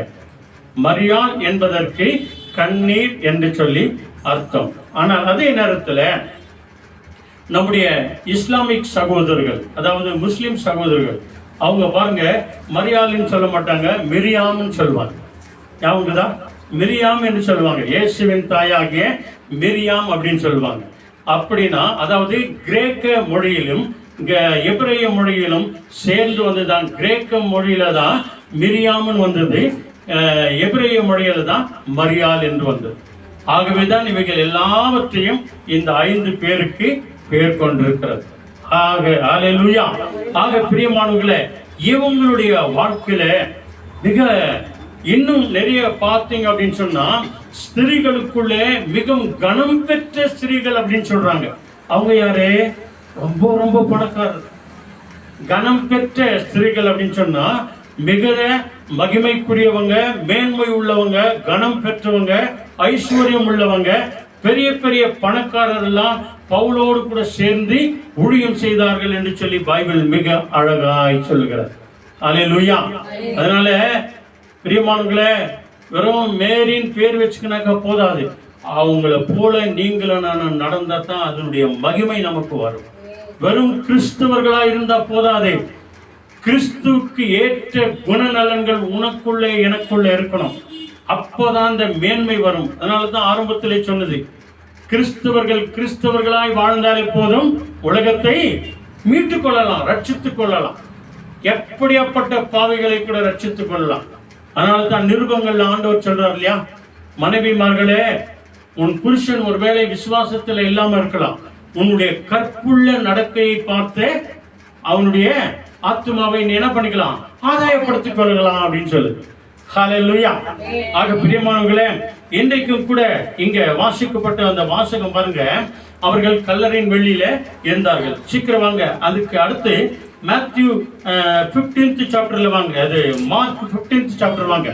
மரியாள் என்பதற்கு கண்ணீர் என்று சொல்லி அர்த்தம். ஆனால் அதே நேரத்துல நம்முடைய இஸ்லாமிக் சகோதரர்கள், அதாவது முஸ்லிம் சகோதரர்கள், அவங்க பாருங்க மரியாள்னு சொல்ல மாட்டாங்க, மிரியாம்னு சொல்லுவாங்க. யாவங்கதான் மிரியாம் என்று சொல்லுவாங்க. இயேசுவின் தாயாகிய மிரியாம் அப்படின்னு சொல்லுவாங்க. அப்படின்னா அதாவது கிரேக்க மொழியிலும் எபிரேய மொழியிலும் சேர்ந்து வந்துதான். கிரேக்க மொழியில தான் மிரியாம்னு வந்தது, எபிரேய மொழியில தான் மரியாள் என்று வந்தது. ஆகவேதான் இவைகள் எல்லாவற்றையும் இந்த 5 பேருக்கு பேர் கொண்டிருக்கிறது. அல்லேலூயா. ஆக பிரியமானவர்களே, இவங்களுடைய வாழ்க்கையில மிக இன்னும் நிறைய பார்த்தீங்க அப்படின்னு சொன்னா ஸ்திரீகளுக்குள்ளே மிகவும் கனம் பெற்ற ஸ்திரீகள் அப்படின்னு சொல்றாங்க. அவங்க யாரு? ரொம்ப ரொம்ப பணக்காரர். கனம் பெற்ற ஸ்திரீகள் அப்படின்னு சொன்னா மிக மகிமைக்குரியவங்க, மேன்மை உள்ளவங்க, கனம் பெற்றவங்க, ஐஸ்வர்யம் உள்ளவங்க, பெரிய பெரிய பணக்காரர் எல்லாம் பவுலோடு கூட சேர்ந்து ஊழியம் செய்தார்கள் என்று சொல்லி பைபிள் மிக அழகாய் சொல்லுகிறது. அல்லேலூயா. அதனால பிரியமானவர்களே, வெறும் மேரின் பேர் வச்சுக்கினாக்க போதாது. அவங்கள போல நீங்களும் நானும் நடந்தா தான் அதனுடைய மகிமை நமக்கு வரும். வெறும் கிறிஸ்தவர்களா இருந்தா போதாது. கிறிஸ்துவுக்கு ஏற்ற குணநலன்கள் உனக்குள்ளே எனக்குள்ள இருக்கணும். அப்போதான் அந்த மேன்மை வரும். அதனாலதான் ஆரம்பத்திலே சொன்னது, கிறிஸ்தவர்கள் கிறிஸ்தவர்களாய் வாழ்ந்தாலே போதும், உலகத்தை மீட்டுக் கொள்ளலாம், ரட்சித்துக் கொள்ளலாம். எப்படியாப்பட்ட பாவைகளை கூட ரட்சித்துக் கொள்ளலாம். அதனால்தான் நிருபங்கள்ல ஆண்டவர் சொல்றார் இல்லையா, மனைவிமார்களே, உன் புருஷன் ஒருவேளை விசுவாசத்துல இல்லாம இருக்கலாம், உன்னுடைய கற்புள்ள நடக்கையை பார்த்து அவனுடைய ஆத்மாவை நீ என்ன பண்ணிக்கலாம், ஆதாயப்படுத்திக் கொள்ளலாம் அப்படின்னு சொல்லுது. ஹல்லேலூயா. ஆக பிரியமானவர்களே, இன்றைக்கும் கூட இங்க வாசிக்கப்பட்ட அந்த வாசகம் பாருங்க, அவர்கள் கல்லறையின் வெளியில இருந்தார்கள். சீக்கிரம் வாங்க, அதுக்கு அடுத்து மேத்யூ 15th சாப்டர்ல வாங்க, அது மார்க் 15th சாப்டர் வாங்க.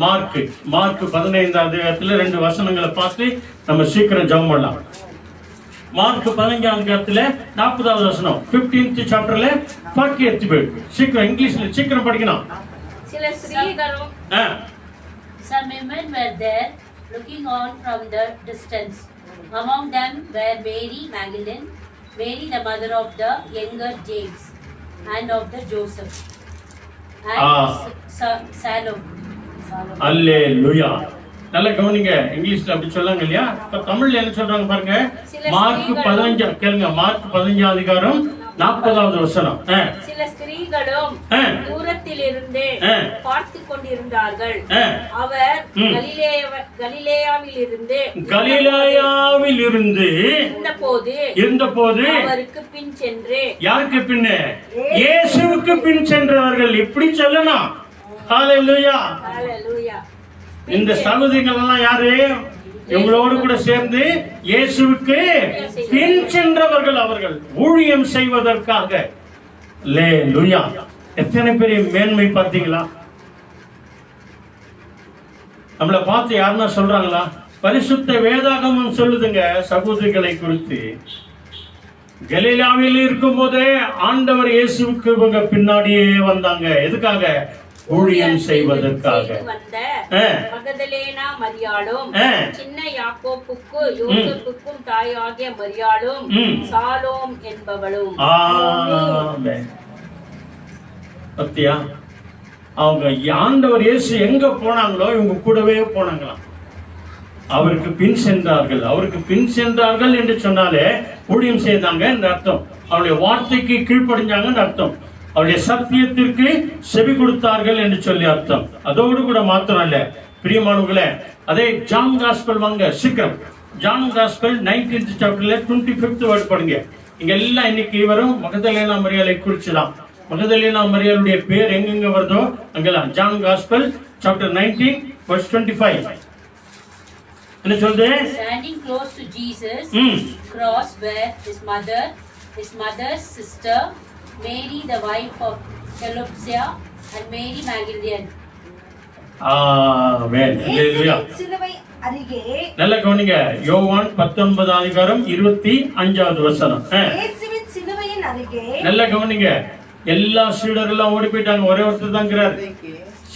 மார்க் 15வது இடத்துல 2 வசனங்களை பார்த்து நம்ம சீக்கிரம் ஜெபம் பண்ணலாம். மார்க் 15வது அதிகாரத்துல 40வது வசனம், 15th சாப்டர்ல 40th பேர். சீக்கிரம் இங்கிலீஷ்ல சீக்கிரம் படிக்கணும். சில ஸ்திரீகளும் Some women were there looking on from the distance. Among them were Mary Magdalene, Mary the mother of the younger James, and of the Joseph, and Salome, அல்லேலூயா. நல்லா கவனிங்க, இங்கிலீஷ்ல அப்படி சொல்லாங்க இல்லையா? இப்ப தமிழ்ல என்ன சொல்றாங்க பாருங்க. மார்க் 15 கேளுங்க. மார்க் 15 அதிகாரம் 40வது வசனம். சில ஸ்திரீகளும் தூரத்திலிருந்து பார்த்து கொண்டிருந்தார்கள். அவர் கலிலேயாவில் இருந்து இருந்தபோது அவருக்கு பின் சென்று. யாருக்கு பின்ன? இயேசுவுக்கு பின் சென்றவர்கள். இப்படி சொல்லணும். ஹல்லேலூயா. ஹல்லேலூயா. இந்த சகோதரிகள் எல்லாம் யாரு? இவங்களோடு கூட சேர்ந்து இயேசுவுக்கு பின் சென்றவர்கள். அவர்கள் ஊழியம் செய்வதற்காக. அல்லேலூயா. எத்தனை பெரிய மேன்மை பார்த்தீங்களா? நம்மளை பார்த்து யாருன்னா சொல்றாங்களா? பரிசுத்த வேதாகமம் சொல்லுதுங்க சகோதரிகளை குறித்து. கலிலேயாவில் இருக்கும் போதே ஆண்டவர் இயேசுவுக்கு இவங்க பின்னாடியே வந்தாங்க. எதுக்காக? ஊழியம் செய்வதற்காக. மகதலேனா மரியாளும் சின்ன யாக்கோப்புக்கு யோசேப்புக்கும் தாயாகிய மரியாளும் சாலோம் என்பவளும். பத்தியா, அவங்க ஆண்டவர் இயேசு எங்க போனாங்களோ இவங்க கூடவே போனாங்களாம். அவருக்கு பின் சென்றார்கள். அவருக்கு பின் சென்றார்கள் என்று சொன்னாலே ஊழியம் செய்தாங்க என்று அர்த்தம். அவருடைய வார்த்தைக்கு கீழ்ப்படிஞ்சாங்கன்னு அர்த்தம். அவருடைய சத்தியத்திற்கு செவி கொடுத்தார்கள் என்று சொல்லி அர்த்தம். அதோடு கூட மாத்திரம் இல்ல பிரியமானவர்களே, அதே ஜான் காஸ்பல் வாங்க சீக்கிரம். ஜான் காஸ்பல் 19th சாப்டர்ல 25th வேர்ட் படிங்க. இங்க எல்லாம் இன்னைக்கு வரும் மகதலேனா மரியாளை குறிச்சுதான். மகதலேனா மரியாளுடைய பேர் எங்கெங்க வருதோ அங்கெல்லாம். ஜான் காஸ்பல் சாப்டர் 19 verse 25 என்ன சொல்லுது? Standing close to Jesus cross were his mother's sister Mary the wife of Cleophas and Mary Magdalene. ஆமென். ஹல்லேலூயா. சிலுவை அருகே. நல்ல கவனிங்க. யோவான் 19 அதிகாரம் 25வது வசனம். இயேசுவின் சிலுவையின் அருகே. நல்ல கவனிங்க. எல்லா சீடரெல்லாம் ஓடி போயிட்டாங்க. ஒரே ஒருத்தர் தான் இருக்கிறார்.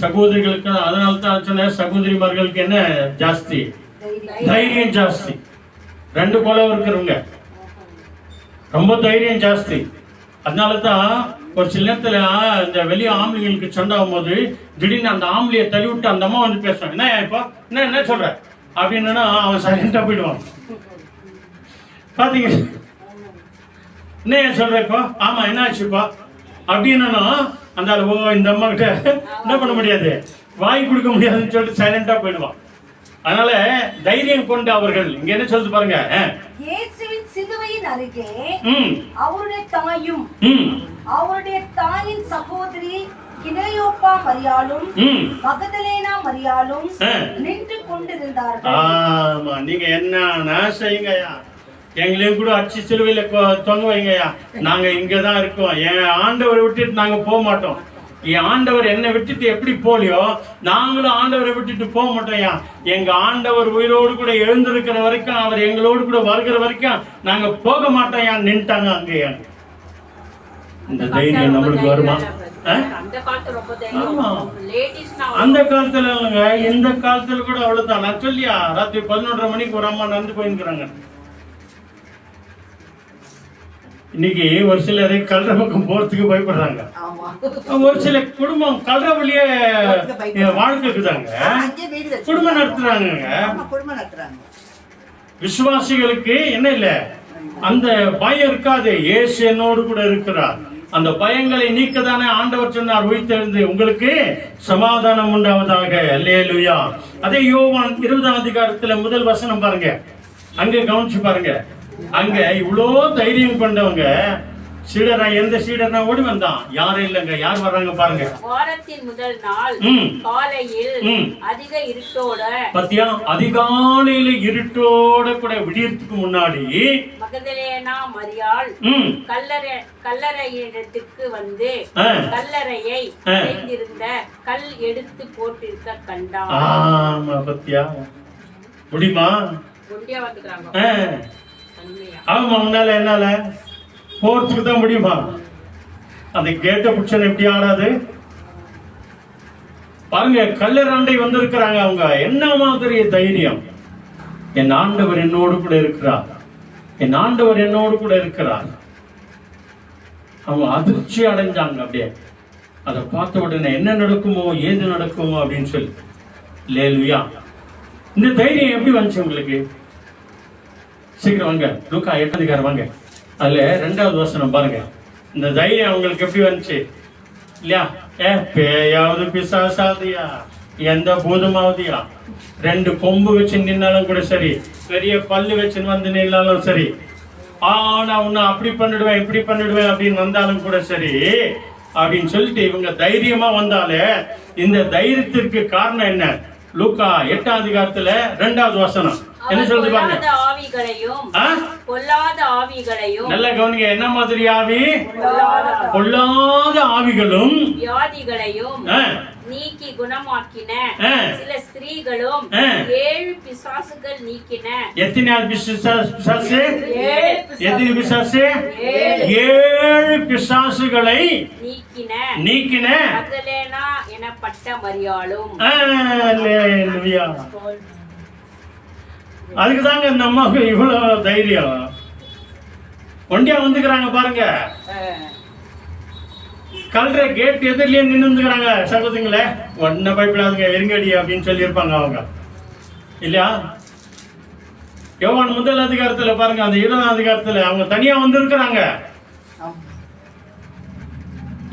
சகோதரிகளுக்கு அதனால தான் சொன்ன சகோதரிமார்களுக்கு என்ன ஜாஸ்தி? தைரியம் ஜாஸ்தி. 2 குலம் இருக்கிறவங்க ரொம்ப தைரியம் ஜாஸ்தி. அதனால தான் ஒரு சில நேரத்துல இந்த வெளியே ஆம்பளைங்களுக்கு சண்டை ஆகும்போது திடீர்னு அந்த ஆம்பளையை தள்ளி விட்டு அந்த அம்மா வந்து பேசுவாங்க. என்ன இப்போ என்ன சொல்ற அப்படின்னா அவன் சைலண்டா போயிடுவான். பாத்தீங்க என்ன சொல்ற இப்போ? ஆமா என்ன ஆச்சுப்பா அப்படின்னா அந்த இந்த அம்மா கிட்ட என்ன பண்ண முடியாது, வாய் கொடுக்க முடியாதுன்னு சொல்லிட்டு சைலண்டா போயிடுவான். அதனால தைரியம் கொண்டு அவர்கள் இங்க என்ன சொல்லுது பாருங்க. இயேசுவின் சிலுவையின் அருகே அவருடைய தாயும் அவருடைய தாயின் சகோதரி கிளையோப்பா மரியாளும் மகதலேனா மரியாளும் நின்று கொண்டிருந்தார்கள். ஆமா, நீங்க என்ன செய்யுங்கய்யா, எங்களையும் கூட அச்சு சிலுவையில தொங்க வைங்கய்யா. நாங்க இங்கதான் இருக்கோம். என் ஆண்டவரை விட்டுட்டு நாங்க போக மாட்டோம். என் ஆண்டவர் என்னை விட்டுட்டு எப்படி போலியோ நாங்களும் ஆண்டவரை விட்டுட்டு போக மாட்டோம்யா. எங்க ஆண்டவர் உயிரோடு கூட எழுந்திருக்கிற வரைக்கும், அவர் எங்களோடு கூட வருகிற வரைக்கும் நாங்க போக மாட்டோம்யா. நின்ட்டாங்க அங்கேயா. இந்த தைரியம் நம்மளுக்கு வருமா? அந்த காலத்துல இல்லைங்க, இந்த காலத்துல கூட அவ்வளவுதான். நான் சொல்லியா ராத்திரி 11:30 மணிக்கு ஒரு அம்மா நடந்து போயிருக்கிறாங்க. இன்னைக்கு ஒரு சிலர் கல்ற பக்கம் போறதுக்கு பயப்படுறாங்க. ஒரு சில குடும்பம் கல்ற வழியே வாழ்க்கை இருக்குதாங்க, குடும்பம் நடத்துறாங்க. விசுவாசிகளுக்கு என்ன இல்ல, அந்த பயம் இருக்காது. இயேசு என்னோடு கூட இருக்கிறார். அந்த பயங்களை நீக்கதானே ஆண்டவர் சொன்னார், உயிர்த்தெழுந்து உங்களுக்கு சமாதானம் உண்டாவதாக. அல்லேலூயா. அதே யோவான் 20ஆம் அதிகாரத்துல முதல் வசனம் பாருங்க. அங்க கவனிச்சு பாருங்க. அங்க இவ்வளோ தைரியம் கொண்டவங்க சீடரா, எந்த சீடர்னா ஓடி வந்தான்? யாரும் இல்லைங்க. யார் வர்றாங்க பாருங்க. வாரத்தின் முதல் நாள் காலையில் அதிக இருட்டோட, பத்தியா அதிகாலையில இருட்டோட கூட விடியறதுக்கு முன்னாடி மகதலேனா மரியாள் கல்லறையிடத்துக்கு வந்து கல்லறையை அடைந்திருந்த கல் எடுத்து போட்டிருக்க கண்டான். ஆமா, பத்தியா முடியுமா? ஒண்டியா வந்துக்கிறாங்க. ஆமா, உன்னால என்னால போறதுக்கு தான் முடியுமா? அந்த கேட்ட புடிச்சன் எப்படி ஆடாது பாருங்க. கல்லறாண்டை வந்திருக்கிறாங்க. அவங்க என்ன மாதிரி தைரியம்! என் ஆண்டவர் என்னோடு கூட இருக்கிறார், என் ஆண்டவர் என்னோடு கூட இருக்கிறார். அவங்க அதிர்ச்சி அடைஞ்சாங்க. அப்படியே அதை பார்த்த உடனே என்ன நடக்குமோ ஏது நடக்குமோ அப்படின்னு சொல்லி அல்லேலூயா. இந்த தைரியம் எப்படி வந்துச்சு உங்களுக்கு? சீக்கிரம் வாங்க, லூக்கா 8 அதிகாரம் வாங்க. அதுல 2வது வசனம் பாருங்க. இந்த தைரியம் உங்களுக்கு எப்படி வந்துச்சு இல்லையா? பேயாவது பிசாசாவதியா, எந்த பூதமாவதியா, 2 கொம்பு வச்சு நின்னாலும் கூட சரி, பெரிய பல்லு வச்சு வந்து நின்னாலும் சரி, நான் உன்னை அப்படி பண்ணிடுவேன் இப்படி பண்ணிடுவேன் அப்படின்னு வந்தாலும் கூட சரி அப்படின்னு சொல்லிட்டு இவங்க தைரியமா வந்தாலே, இந்த தைரியத்திற்கு காரணம் என்ன? லூக்கா 8 அதிகாரத்துல 2வது வசனம் என்ன சொல்லுது பாருங்க. பொல்லாத ஆவிகளையும் நல்ல கவனிங்க. என்ன மாதிரி ஆவி? பொல்லாத ஆவிகளும் வியாதிகளையும் நீக்கி குணமாக்கின சில ஸ்திரீகளும் 7 பிசாசுகள் நீக்கின. எத்தனை பிசாசு? எத்தனை பிசாசு? 7 பிசாசுகளை நீக்கின மகதலேனா எனப்பட்ட மரியாளும். அல்லேலூயா. அதுக்கு தாங்க இந்த அம்மாவுக்கு இவ்வளவு தைரியம். ஒண்டியா வந்துக்கிறாங்க பாருங்க. கல்ற கேட் எதிரிலேயே நின்றுக்கிறாங்க. சகோதரிங்களே, ஒன்ன பயப்படாதுங்க, இருங்கடி அப்படின்னு சொல்லியிருப்பாங்க அவங்க இல்லையா? யோவான் 1 அதிகாரத்துல பாருங்க, அந்த 20 அதிகாரத்துல அவங்க தனியா வந்திருக்கிறாங்க.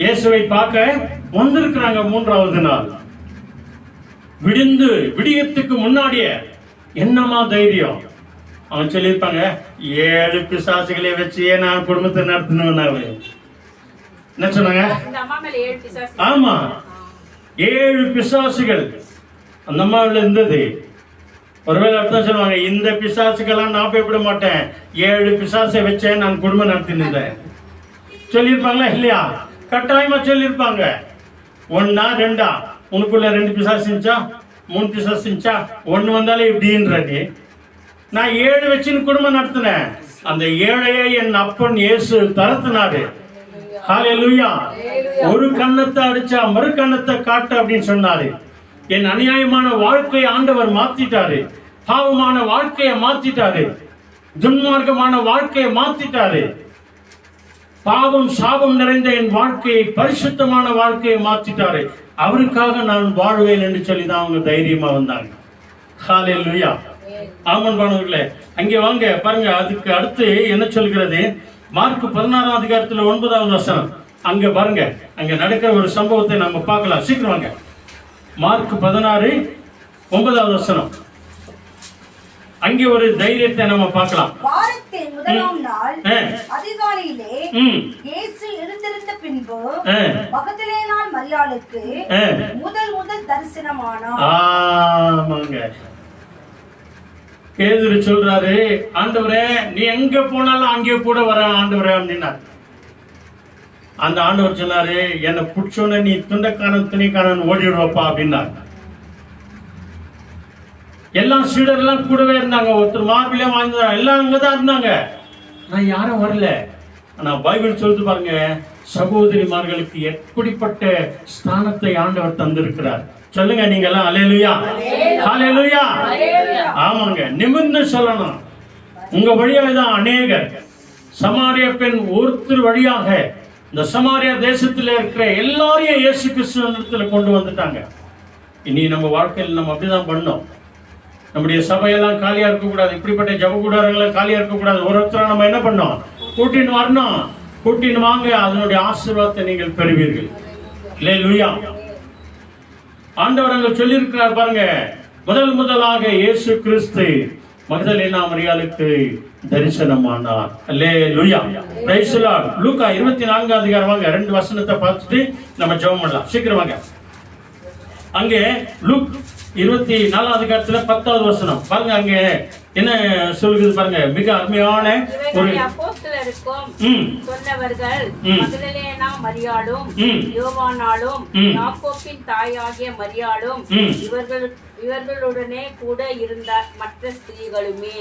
இயேசுவை பார்க்க வந்திருக்கிறாங்க 3வது நாள். விடியத்துக்கு முன்னாடியே என்னமா தைரியம். அவன் சொல்லியிருப்பாங்க, 7 பிசாசுகளை வச்சு நான் குடும்பத்தை நடத்தணும். என்ன சொன்னாங்க? ஆமா, 7 பிசாசுகள் அந்த அம்மாவில் இருந்தது. ஒருவேளை அர்த்தம் சொல்லுவாங்க, இந்த பிசாசுக்கெல்லாம் நான் போய்விட மாட்டேன், 7 பிசாசை வச்சேன் நான் குடும்பம் நடத்தினேன் சொல்லியிருப்பாங்களா இல்லையா? கட்டாயமா சொல்லியிருப்பாங்க. 1 2 உனக்குள்ள 2 பிசாசு இருந்துச்சா, 3 பிசாசு இருந்துச்சா, 1 வந்தாலே இப்படின்றது. நான் 7 வச்சுன்னு குடும்பம் நடத்தினேன். அந்த 7ஐயே என் அப்பன் இயேசு தரத்தினாரு. ஹல்லேலூயா. ஒரு கண்ணத்தை அடிச்சா மறு கண்ணத்தை காட்டு அப்படின்னு சொன்னாரு. என் அநியாயமான வாழ்க்கையை ஆண்டவர் மாத்திட்டாரு. பாவமான வாழ்க்கையை மாத்திட்டாரு. துன்மார்க்கமான வாழ்க்கையை மாத்திட்டாரு. பாவம் சாபம் நிறைந்த என் வாழ்க்கையை பரிசுத்தமான வாழ்க்கையை மாத்திட்டாரு. அவருக்காக நான் வாழ்வேன் என்று சொல்லி தான் அவங்க தைரியமா வந்தாங்க. ஹல்லேலூயா. ஆமன் பானவர்களே, அங்கே வாங்க பாருங்க. அதுக்கு அடுத்து என்ன சொல்கிறது? மார்க் 16 அதிகாரத்துல 9வது வசனம். அங்க பாருங்க, அங்க நடக்கிற ஒரு சம்பவத்தை நம்ம பார்க்கலாம். சீக்கிரம் வாங்க. மார்க் 16 9வது வசனம். அங்கே ஒரு தைரியத்தை நம்ம பார்க்கலாம். வாரத்தின் முதலாம் நாள் அதிகாலையிலே இயேசு எழுந்திருந்த பின்பு மகதலேனாள் மரியாளுக்கு முதல் தரிசனமானார். ஆமாங்க. பேதுரு சொல்றாரு, ஆண்டவரே நீ எங்க போனாலும் அங்கே கூட வர ஆண்டவரே அப்படின்னாரு. அந்த ஆண்டவர் சொன்னாரு, என்னை பிடிச்சோன்னு நீ துண்டக்காரன் துணிக்காரன் ஓடிடுவப்பா அப்படின்னாரு. எல்லாம் சீடர்லாம் கூடவே இருந்தாங்க. ஒருத்தர் மார்பிலே வாழ்ந்தாங்க, எல்லாம் அங்கதான் இருந்தாங்க. நான் யாரும் வரல. ஆனா பைபிள் சொல்லுது பாருங்க, சகோதரிமார்களுக்கு எப்படிப்பட்ட ஸ்தானத்தை ஆண்டவர் தந்திருக்கிறார். சொல்லுங்க நீங்க எல்லாம் அல்லேலூயா, அல்லேலூயா. ஆமாங்க, நிமிர்ந்து சொல்லணும். உங்க வழியாக தான் அநேகர் சமாரிய பெண் ஒருத்தர் வழியாக இந்த சமாரியா தேசத்துல இருக்கிற எல்லாரையும் இயேசு கிறிஸ்துவிடத்துல கொண்டு வந்துட்டாங்க. இனி நம்ம வாழ்க்கையில் நம்ம அப்படிதான் பண்ணோம். நம்முடைய சபையெல்லாம் காலியா இருக்கக்கூடாது. இப்படிப்பட்ட ஜப கூடாரங்களை காலியா இருக்கக்கூடாது. ஒருத்தரை நம்ம என்ன பண்ணோம்? கூட்டின்னு வரணும். கூட்டின்னு வாங்க, அதனுடைய ஆசீர்வாதத்தை நீங்கள் பெறுவீர்கள். அல்லேலூயா. ஆண்டவர் அங்க சொல்லியிருக்கிறார் பாருங்க, முதலாக இயேசு கிறிஸ்து மகதலேனா மரியாளுக்கு தரிசனமானார். அல்லேலூயா. Praise the Lord. லூக்கா 24 அதிகாரம் வாங்க, 2 வசனத்தை பார்த்துட்டு நம்ம ஜெபம் பண்ணலாம். சீக்கிரம் வாங்க. அங்கே லூக் 24 அதிகாரத்துல 10வது வசனம் பாருங்க. அங்க என்ன சொல்லுது பாருங்க, மிக அருமையான ஒரு அப்போஸ்தலருக்கும் சொன்னவர்கள் மகதலேனா மரியாளும் யோவானாலும் யாக்கோபின் தாயாகிய மரியாளும் இவர்களுடனே கூட இருந்த மற்ற ஸ்திரீகளுமே.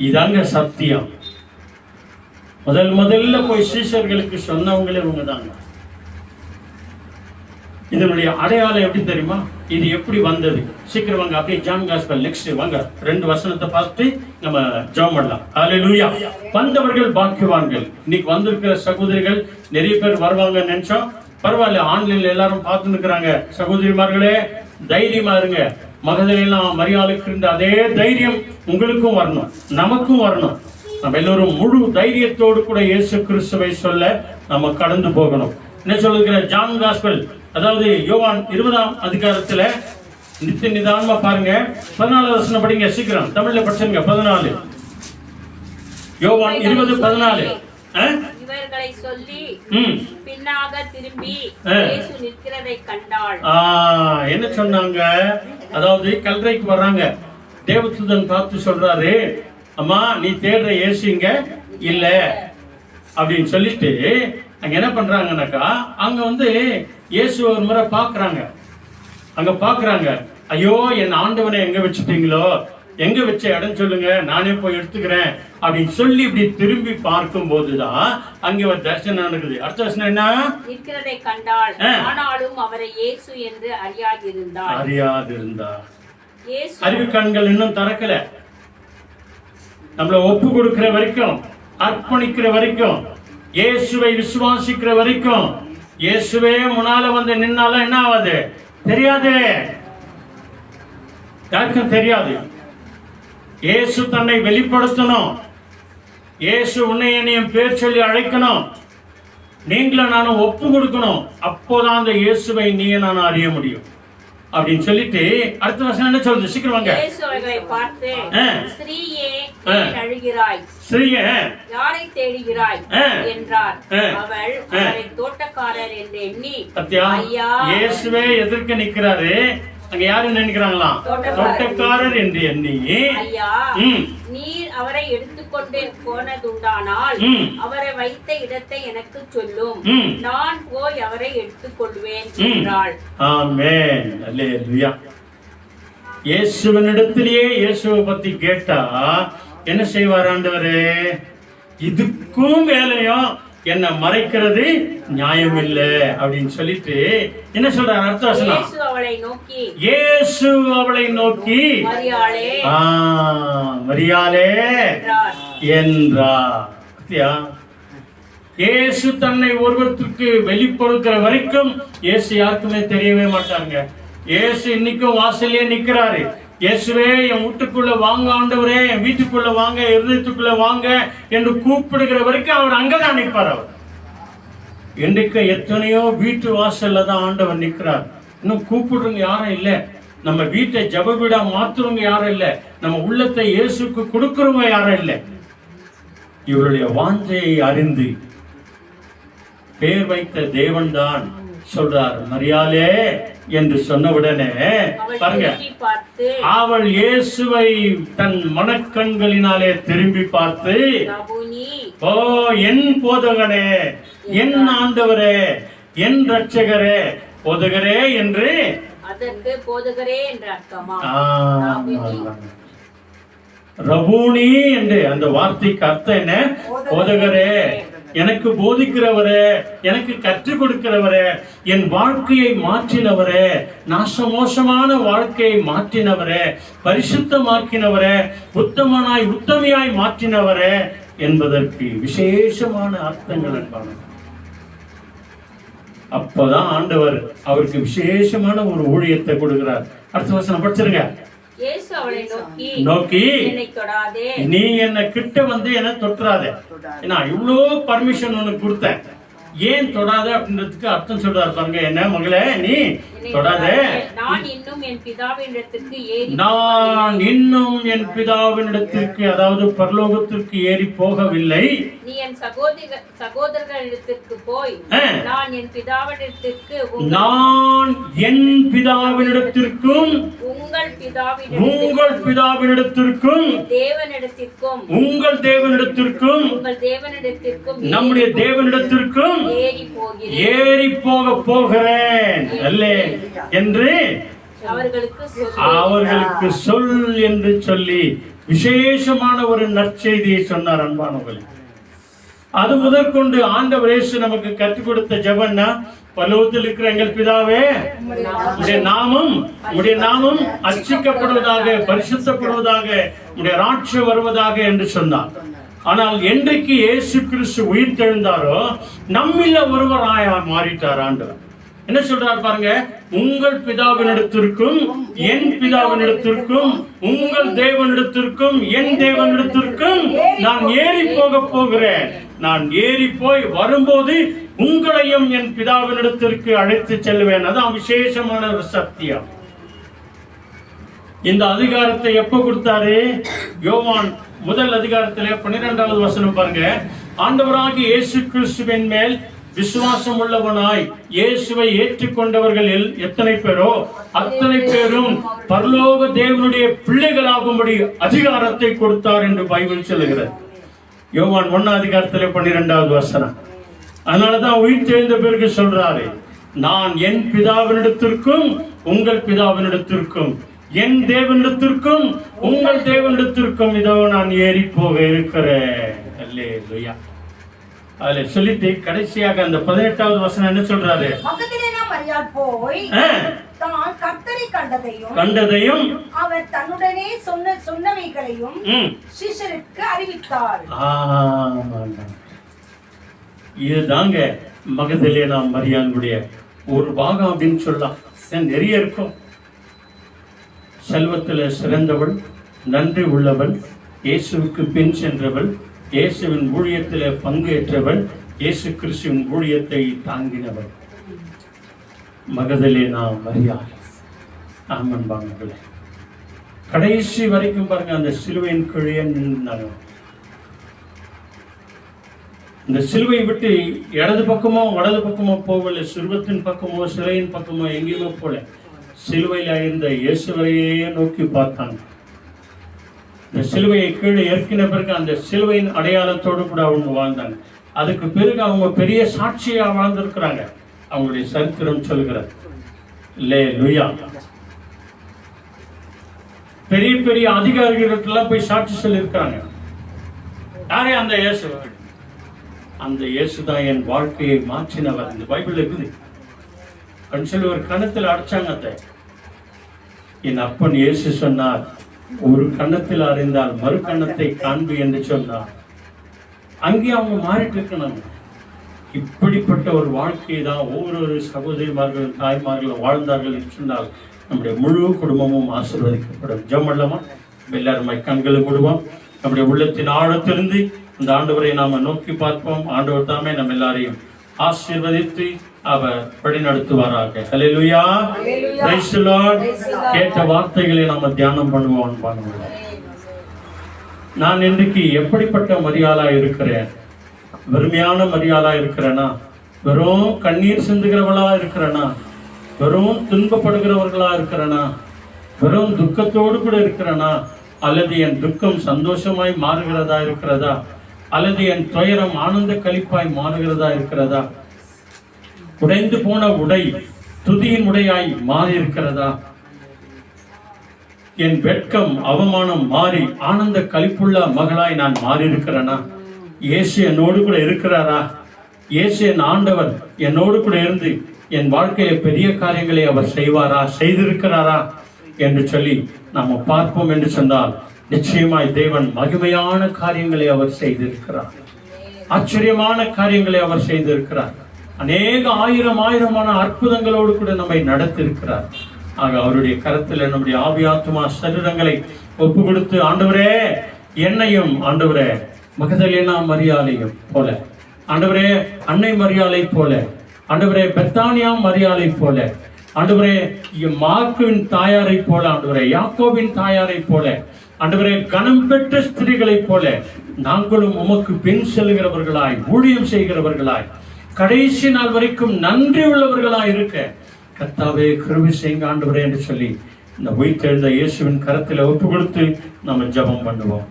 இதாங்க சத்தியம். முதல்ல போய் சீஷர்களுக்கு சொன்னவங்களே இவங்க தாங்க. இதனுடைய அடையாளம் எப்படி தெரியுமா? இது எப்படி வந்தது? சீக்கிரம் வாங்க. அப்படியே ஜான் காஸ்பல் நெக்ஸ்ட் வாங்க, 2 வசனத்தை பார்த்துட்டு நம்ம ஜெபம் பண்ணலாம். ஹல்லேலூயா. வந்தவர்கள் பாக்கியவான்கள். இன்னைக்கு வந்திருக்கிற சகோதரிகள் நிறைய பேர் வருவாங்க நினைச்சோம். பரவாயில்ல, ஆன்லைன்ல எல்லாரும் பார்த்து இருக்கிறாங்க. சகோதரிமார்களே, தைரியமா இருங்க. மகதலேனா மரியாளுக்கு இருந்த அதே தைரியம் உங்களுக்கும் வரணும், நமக்கும் வரணும். நம்ம எல்லோரும் முழு தைரியத்தோடு கூட இயேசு கிறிஸ்துவை சொல்ல நம்ம கடந்து போகணும். என்ன சொல்லுகிற ஜான் காஸ்பல், அதாவது யோவான் 20ஆம் அதிகாரத்துல நிதானமா பாருங்க. 14 வசனம் படிங்க, சீக்கிரம் தமிழ்ல படிச்சுங்க. 14 யோவான் 20:14. இவர்களை சொல்லி பின்னாக திரும்பி இயேசு நிற்கிறதை கண்டாள். என்ன சொன்னாங்க? அதாவது கல்றைக்கு வர்றாங்க. தேவதூதன் பார்த்து சொல்றாரு, அம்மா நீ தேடுற இயேசு இங்க இல்ல அப்படின்னு சொல்லிட்டு அங்க என்ன பண்றாங்கன்னாக்கா, அங்க வந்து இயேசு ஒரு முறை பாக்குறாங்க. அங்க பாக்குறாங்க, ஐயோ என் ஆண்டவனை எங்க வச்சுட்டீங்களோ, எங்க வச்ச இடம் சொல்லுங்க, நானே போய் எடுத்துக்கிறேன் அப்படின்னு சொல்லி இப்படி திரும்பி பார்க்கும் போதுதான் அங்க ஒரு தரிசனம் நடக்குது. அடுத்த வசனம் என்ன? நிற்கிறதை கண்டாள், ஆனாலும் அவரை இயேசு என்று அறியாதிருந்தார். அறிவு கண்கள் இன்னும் திறக்கல. நம்மள ஒப்பு கொடுக்கிற வரைக்கும், அர்ப்பணிக்கிற வரைக்கும், இயேசுவை விசுவாசிக்கிற வரைக்கும், இயேசுவே முன்னால வந்து நின்னாலும் என்ன ஆகாது தெரியாது, யாருக்கும் தெரியாது. இயேசு தன்னை வெளிப்படுத்தணும். இயேசு உன்னை என்னையும் பேர் சொல்லி அழைக்கணும். நீங்களும் நானும் ஒப்பு கொடுக்கணும். அப்போதான் அந்த இயேசுவை நீ நான் அறிய முடியும் அப்படின்னு சொல்லிட்டு அடுத்த வசனம் என்ன சொல்றது? சீக்கிரம் வாங்க. இயேசு அவர்களை பார்த்து, ஸ்திரீயே ஏன் அழுகிறாய்? ஸ்திரீயே யாரை தேடுகிறாய் என்றார். அவள் அவரை தோட்டக்காரர் என்று எண்ணி, ஐயா, இயேசுவே எதிர்க்க நிக்கிறாரு. அங்க யாரு நினைக்கிறாங்களாம்? தோட்டக்காரர் என்று எண்ணி, ஐயா நீர் அவரை எடுத்துக்கொண்டு போனதுண்டானால் அவரை வைத்த இடத்தை எனக்கு சொல்லும், நான் போய் அவரை எடுத்துக்கொள்வேன் என்றாள். ஆமென், அல்லேலூயா. இயேசுவினிடத்திலேயே இயேசுவை பத்தி கேட்டா என்ன செய்வார் ஆண்டவரே? இதுக்கும் மேலையும் என்ன மறைக்கிறது நியாயம் இல்ல அப்படின்னு சொல்லிட்டு என்ன சொல்றாரு? அடுத்த வசனம், இயேசு அவளை நோக்கி மரியாளே என்றார். இயேசு தன்னை ஒருவருக்கு வெளிப்படுத்துற வரைக்கும் இயேசு யாருக்குமே தெரியவே மாட்டாங்க. இயேசு இன்னைக்கும் வாசலே நிக்கிறாரு. இயேசுவே என் வீட்டுக்குள்ள வாங்க ஆண்டவரே, என் வீட்டுக்குள்ள வாங்க, இருதயத்துக்குள்ள வாங்க என்று கூப்பிடுகிற வரைக்கும் அவர் அங்கதான் நிற்பார். அவர் இன்றைக்கு எத்தனையோ வீட்டு வாசல்ல தான் ஆண்டவர் நிற்கிறார். இன்னும் கூப்பிடுறவங்க யாரும் இல்லை. நம்ம வீட்டை ஜப வீடா மாத்துறவங்க யாரும் இல்லை. நம்ம உள்ளத்தை இயேசுக்கு கொடுக்கிறவங்க யாரும் இல்லை. இவருடைய வாஞ்சையை அறிந்து பேர் வைத்த தேவன் தான் சொல்றார் மரியாளே என்று சொன்னவுடனே பாருங்க, அவள் இயேசுவை தன் மனக்கண்களினாலே திரும்பி பார்த்து, ஓ என் போதகனே, என் ஆண்டவரே, என் இரட்சகரே, போதகரே என்று. அதற்கு போதகரே என்று அர்த்தமா? ரபூனி என்று அந்த வார்த்தைக்கு அர்த்தம் என்ன? போதகரே, எனக்கு போதிக்கிறவரே, எனக்கு கற்றுக் கொடுக்கிறவரே, என் வாழ்க்கையை மாற்றினவரே, நாசமோசமான வாழ்க்கையை மாற்றினவரே, பரிசுத்தமாக்கினவரே, உத்தமனாய் உத்தமியாய் மாற்றினவரே என்பதற்கு விசேஷமான அர்த்தங்கள் என்பாங்க. அப்பதான் ஆண்டவர் அவருக்கு விசேஷமான ஒரு ஊழியத்தை கொடுக்கிறார். அடுத்த வசனம் படிச்சிருங்க. இயேசு அவளை நோக்கி, என்னை தொடாதே, நீ என்ன கிட்ட வந்து என்ன தொற்றாதே. நான் இவ்வளோ பர்மிஷன் உனக்கு கொடுத்தேன், ஏன் தொடாத அப்படின்றதுக்கு அர்த்தம் சொல்றாரு பாருங்க. என்ன மகளே, நீ தொடாத, நான் இன்னும் என் பிதாவினிடத்திற்கு அதாவது பரலோகத்திற்கு ஏறி போகவில்லை. நீ என் சகோதரர்களிடத்திற்கு போய் நான் என் பிதாவினிடத்திற்கும் உங்கள் பிதாவினிடத்திற்கும் உங்கள் தேவனிடத்திற்கும் நம்முடைய தேவனிடத்திற்கும் ஏறி போகிறேன் அல்லே என்று அவர்களுக்கு சொல் என்று சொல்லி விசேஷமான ஒரு நற்செய்தியை சொன்னார். அன்பானவர்களே, அது முதற்கொண்டு ஆண்டவர் இயேசு நமக்கு கற்றுக் கொடுத்த ஜெபம்னா, பரலோகத்தில் இருக்கிற எங்கள் பிதாவே, உம்முடைய நாமம் அர்ச்சிக்கப்படுவதாக, பரிசுத்தப்படுவதாக, உம்முடைய ராட்சியம் வருவதாக என்று சொன்னார். ஆனால் என்றைக்கு இயேசு கிறிஸ்து உயிர் தெழுந்தாரோ நம்மில ஒருவராய் மாறிட்டார் ஆண்டவர். என்ன சொல்றாரு பாருங்க, உங்கள் பிதாவினிடத்திற்கும் என் பிதாவினிடத்திற்கும் உங்கள் தேவனிடத்திற்கும் என் தேவனிடத்திற்கும் நான் ஏறி போகிறேன். நான் ஏறி போய் வரும்போது உங்களையும் என் பிதாவினிடத்திற்கு அழைத்து செல்வேன். அதான் விசேஷமான ஒரு சத்தியம். இந்த அதிகாரத்தை எப்ப கொடுத்தாரு? யோவான் முதல் அதிகாரத்திலே 12வது வசனம் பாருங்க. ஆண்டவராகிய இயேசு கிறிஸ்துவின் மேல் விசுவாசம் உள்ளவனாய் இயேசுவை ஏற்றுக்கொண்டவர்களில் எத்தனை பேரோ அத்தனை பேரும் பரலோக தேவனுடைய பிள்ளைகளாகும்படி அதிகாரத்தை கொடுத்தார் என்று பைபிள் சொல்லுகிறது. யோவான் 1 அதிகாரத்திலே 12வது வசனம். அதனாலதான் உயிர் தெரிந்த பிறகு சொல்றாரு, நான் என் பிதாவினிடத்திற்கும் உங்கள் பிதாவினிடத்திற்கும் என் தேவனிடத்திற்கும் உங்கள் தேவனிடத்திற்கும் இதோ நான் ஏறி போக இருக்கிறேன். அல்லேலூயா. அதுல சொல்லிட்டு கடைசியாக அந்த 18வது வசனம் என்ன சொல்றாரு? மகதலேனா மரியாள் போய் தான் கர்த்தரை கண்டதையும் அவர் தன்னுடனே சொன்னவைகளையும் சீஷருக்கு அறிவித்தார். இதுதாங்க மகதலேனா மரியாளுடைய ஒரு பாகம் அப்படின்னு சொல்லலாம். நிறைய இருக்கும். செல்வத்தில் சிறந்தவள், நன்றி உள்ளவள், இயேசுவுக்கு பின் சென்றவள், இயேசுவின் ஊழியத்தில் பங்கேற்றவள், இயேசு கிறிஸ்துவின் ஊழியத்தை தாங்கினவள் மகதலேனா மரியாள். ஆமன் பாங்களே. கடைசி வரைக்கும் பாருங்க, அந்த சிலுவையின் கீழே நின்றாங்க. இந்த சிலுவை விட்டு இடது பக்கமோ வலது பக்கமோ போகல, சிறுவத்தின் பக்கமோ சிலையின் பக்கமோ எங்கேயுமே போல. சிலுவையில் இருந்த இயேசுவையே நோக்கி பார்த்தாங்க. இந்த சிலுவையை கீழே ஏற்கின பிறகு அந்த சிலுவையின் அடையாளத்தோடு கூட அவங்க வாழ்ந்தாங்க. அதுக்கு பிறகு அவங்க பெரிய சாட்சியா வாழ்ந்திருக்கிறாங்க. அவங்களுடைய சரித்திரம் சொல்லுகிறார். அல்லேலூயா. பெரிய பெரிய அதிகாரிகளுக்கெல்லாம் போய் சாட்சி சொல்லியிருக்கிறாங்க. யாரே? அந்த இயேசு. அந்த இயேசுதான் என் வாழ்க்கையை மாற்றினவர். இந்த பைபிள் இருக்குது. சொல்லி ஒரு கணத்தில் அடைச்சாங்க. என் அப்பன் இயேசு சொன்னார், ஒரு கண்ணத்தில் அறிந்தால் மறு கண்ணத்தை காண்பு என்று சொன்னார். அங்கே அவங்க மாறிட்டு இருக்கணும். இப்படிப்பட்ட ஒரு வாழ்க்கையை தான் ஒவ்வொரு சகோதரிமார்களும் தாய்மார்களும் வாழ்ந்தார்கள் என்று சொன்னால் நம்முடைய முழு குடும்பமும் ஆசீர்வதிக்கப்படும். ஜெபமல்லமா எல்லாருமே கண்களை விடுவோம். நம்முடைய உள்ளத்தின் ஆழத்திலிருந்து இந்த ஆண்டவரை நாம நோக்கி பார்ப்போம். ஆண்டவர் தாமே நம்ம எல்லாரையும் ஆசீர்வதித்து அவர் வழிநடத்துவாராக. ஹல்லேலூயா. Praise the lord. கேட்ட வார்த்தைகளை நாம தியானம் பண்ணுவோம். நான் இன்றைக்கு எப்படிப்பட்ட மரியாளா இருக்கிறேன்? வெறுமையான மரியாளா இருக்கிறேனா? வெறும் கண்ணீர் சிந்துகிறவளா இருக்கிறேனா? வெறும் துன்பப்படுகிறவர்களா இருக்கிறேனா? வெறும் துக்கத்தோடு கூட இருக்கிறேனா? அல்லது என் துக்கம் சந்தோஷமாய் மாறுகிறதா இருக்கிறதா? அல்லது என் துயரம் ஆனந்த களிப்பாய் மாறுகிறதா இருக்கிறதா? உடைந்து போன உடை துதியின் உடையாய் மாறி இருக்கிறதா? என் வெட்கம் அவமானம் மாறி ஆனந்த களிப்புள்ள மகளாய் நான் மாறி இருக்கிறேனா? இயேசு என்னோடு கூட இருக்கிறாரா? இயேசு என் ஆண்டவர் என்னோடு கூட இருந்து என் வாழ்க்கையில பெரிய காரியங்களை அவர் செய்வாரா, செய்திருக்கிறாரா என்று சொல்லி நாம பார்ப்போம் என்று சொன்னால் நிச்சயமாய் தேவன் மகிமையான காரியங்களை அவர் செய்திருக்கிறார். ஆச்சரியமான காரியங்களை அவர் செய்திருக்கிறார். அநேக ஆயிரமான அற்புதங்களோடு கூட நம்மை நடத்திருக்கிறார். ஆக அவருடைய கரத்தில் நம்முடைய ஆவியாத்மா சரீரங்களை ஒப்பு கொடுத்து, ஆண்டவரே என்னையும் ஆண்டவரே மகதலேனா மரியாளையும் போல, ஆண்டவரே அன்னை மரியாளை போல, ஆண்டவரே பெத்தானியா மரியாளை போல, ஆண்டவரே மார்க்குவின் தாயாரை போல, ஆண்டவரே யாக்கோபின் தாயாரை போல, ஆண்டவரே கனம் பெற்ற ஸ்திரீகளை போல நாங்களும் உமக்கு பின் செல்கிறவர்களாய் ஊழியம் செய்கிறவர்களாய் கடைசி நாள் வரைக்கும் நன்றி உள்ளவர்களாய் இருக்க கர்த்தாவே கிருபை செய்யுங்க ஆண்டவரே என்று சொல்லி இந்த உயிர்த்தெழுந்த இயேசுவின் கரத்தில் ஒப்பு கொடுத்து நம்ம ஜெபம் பண்ணுவோம்.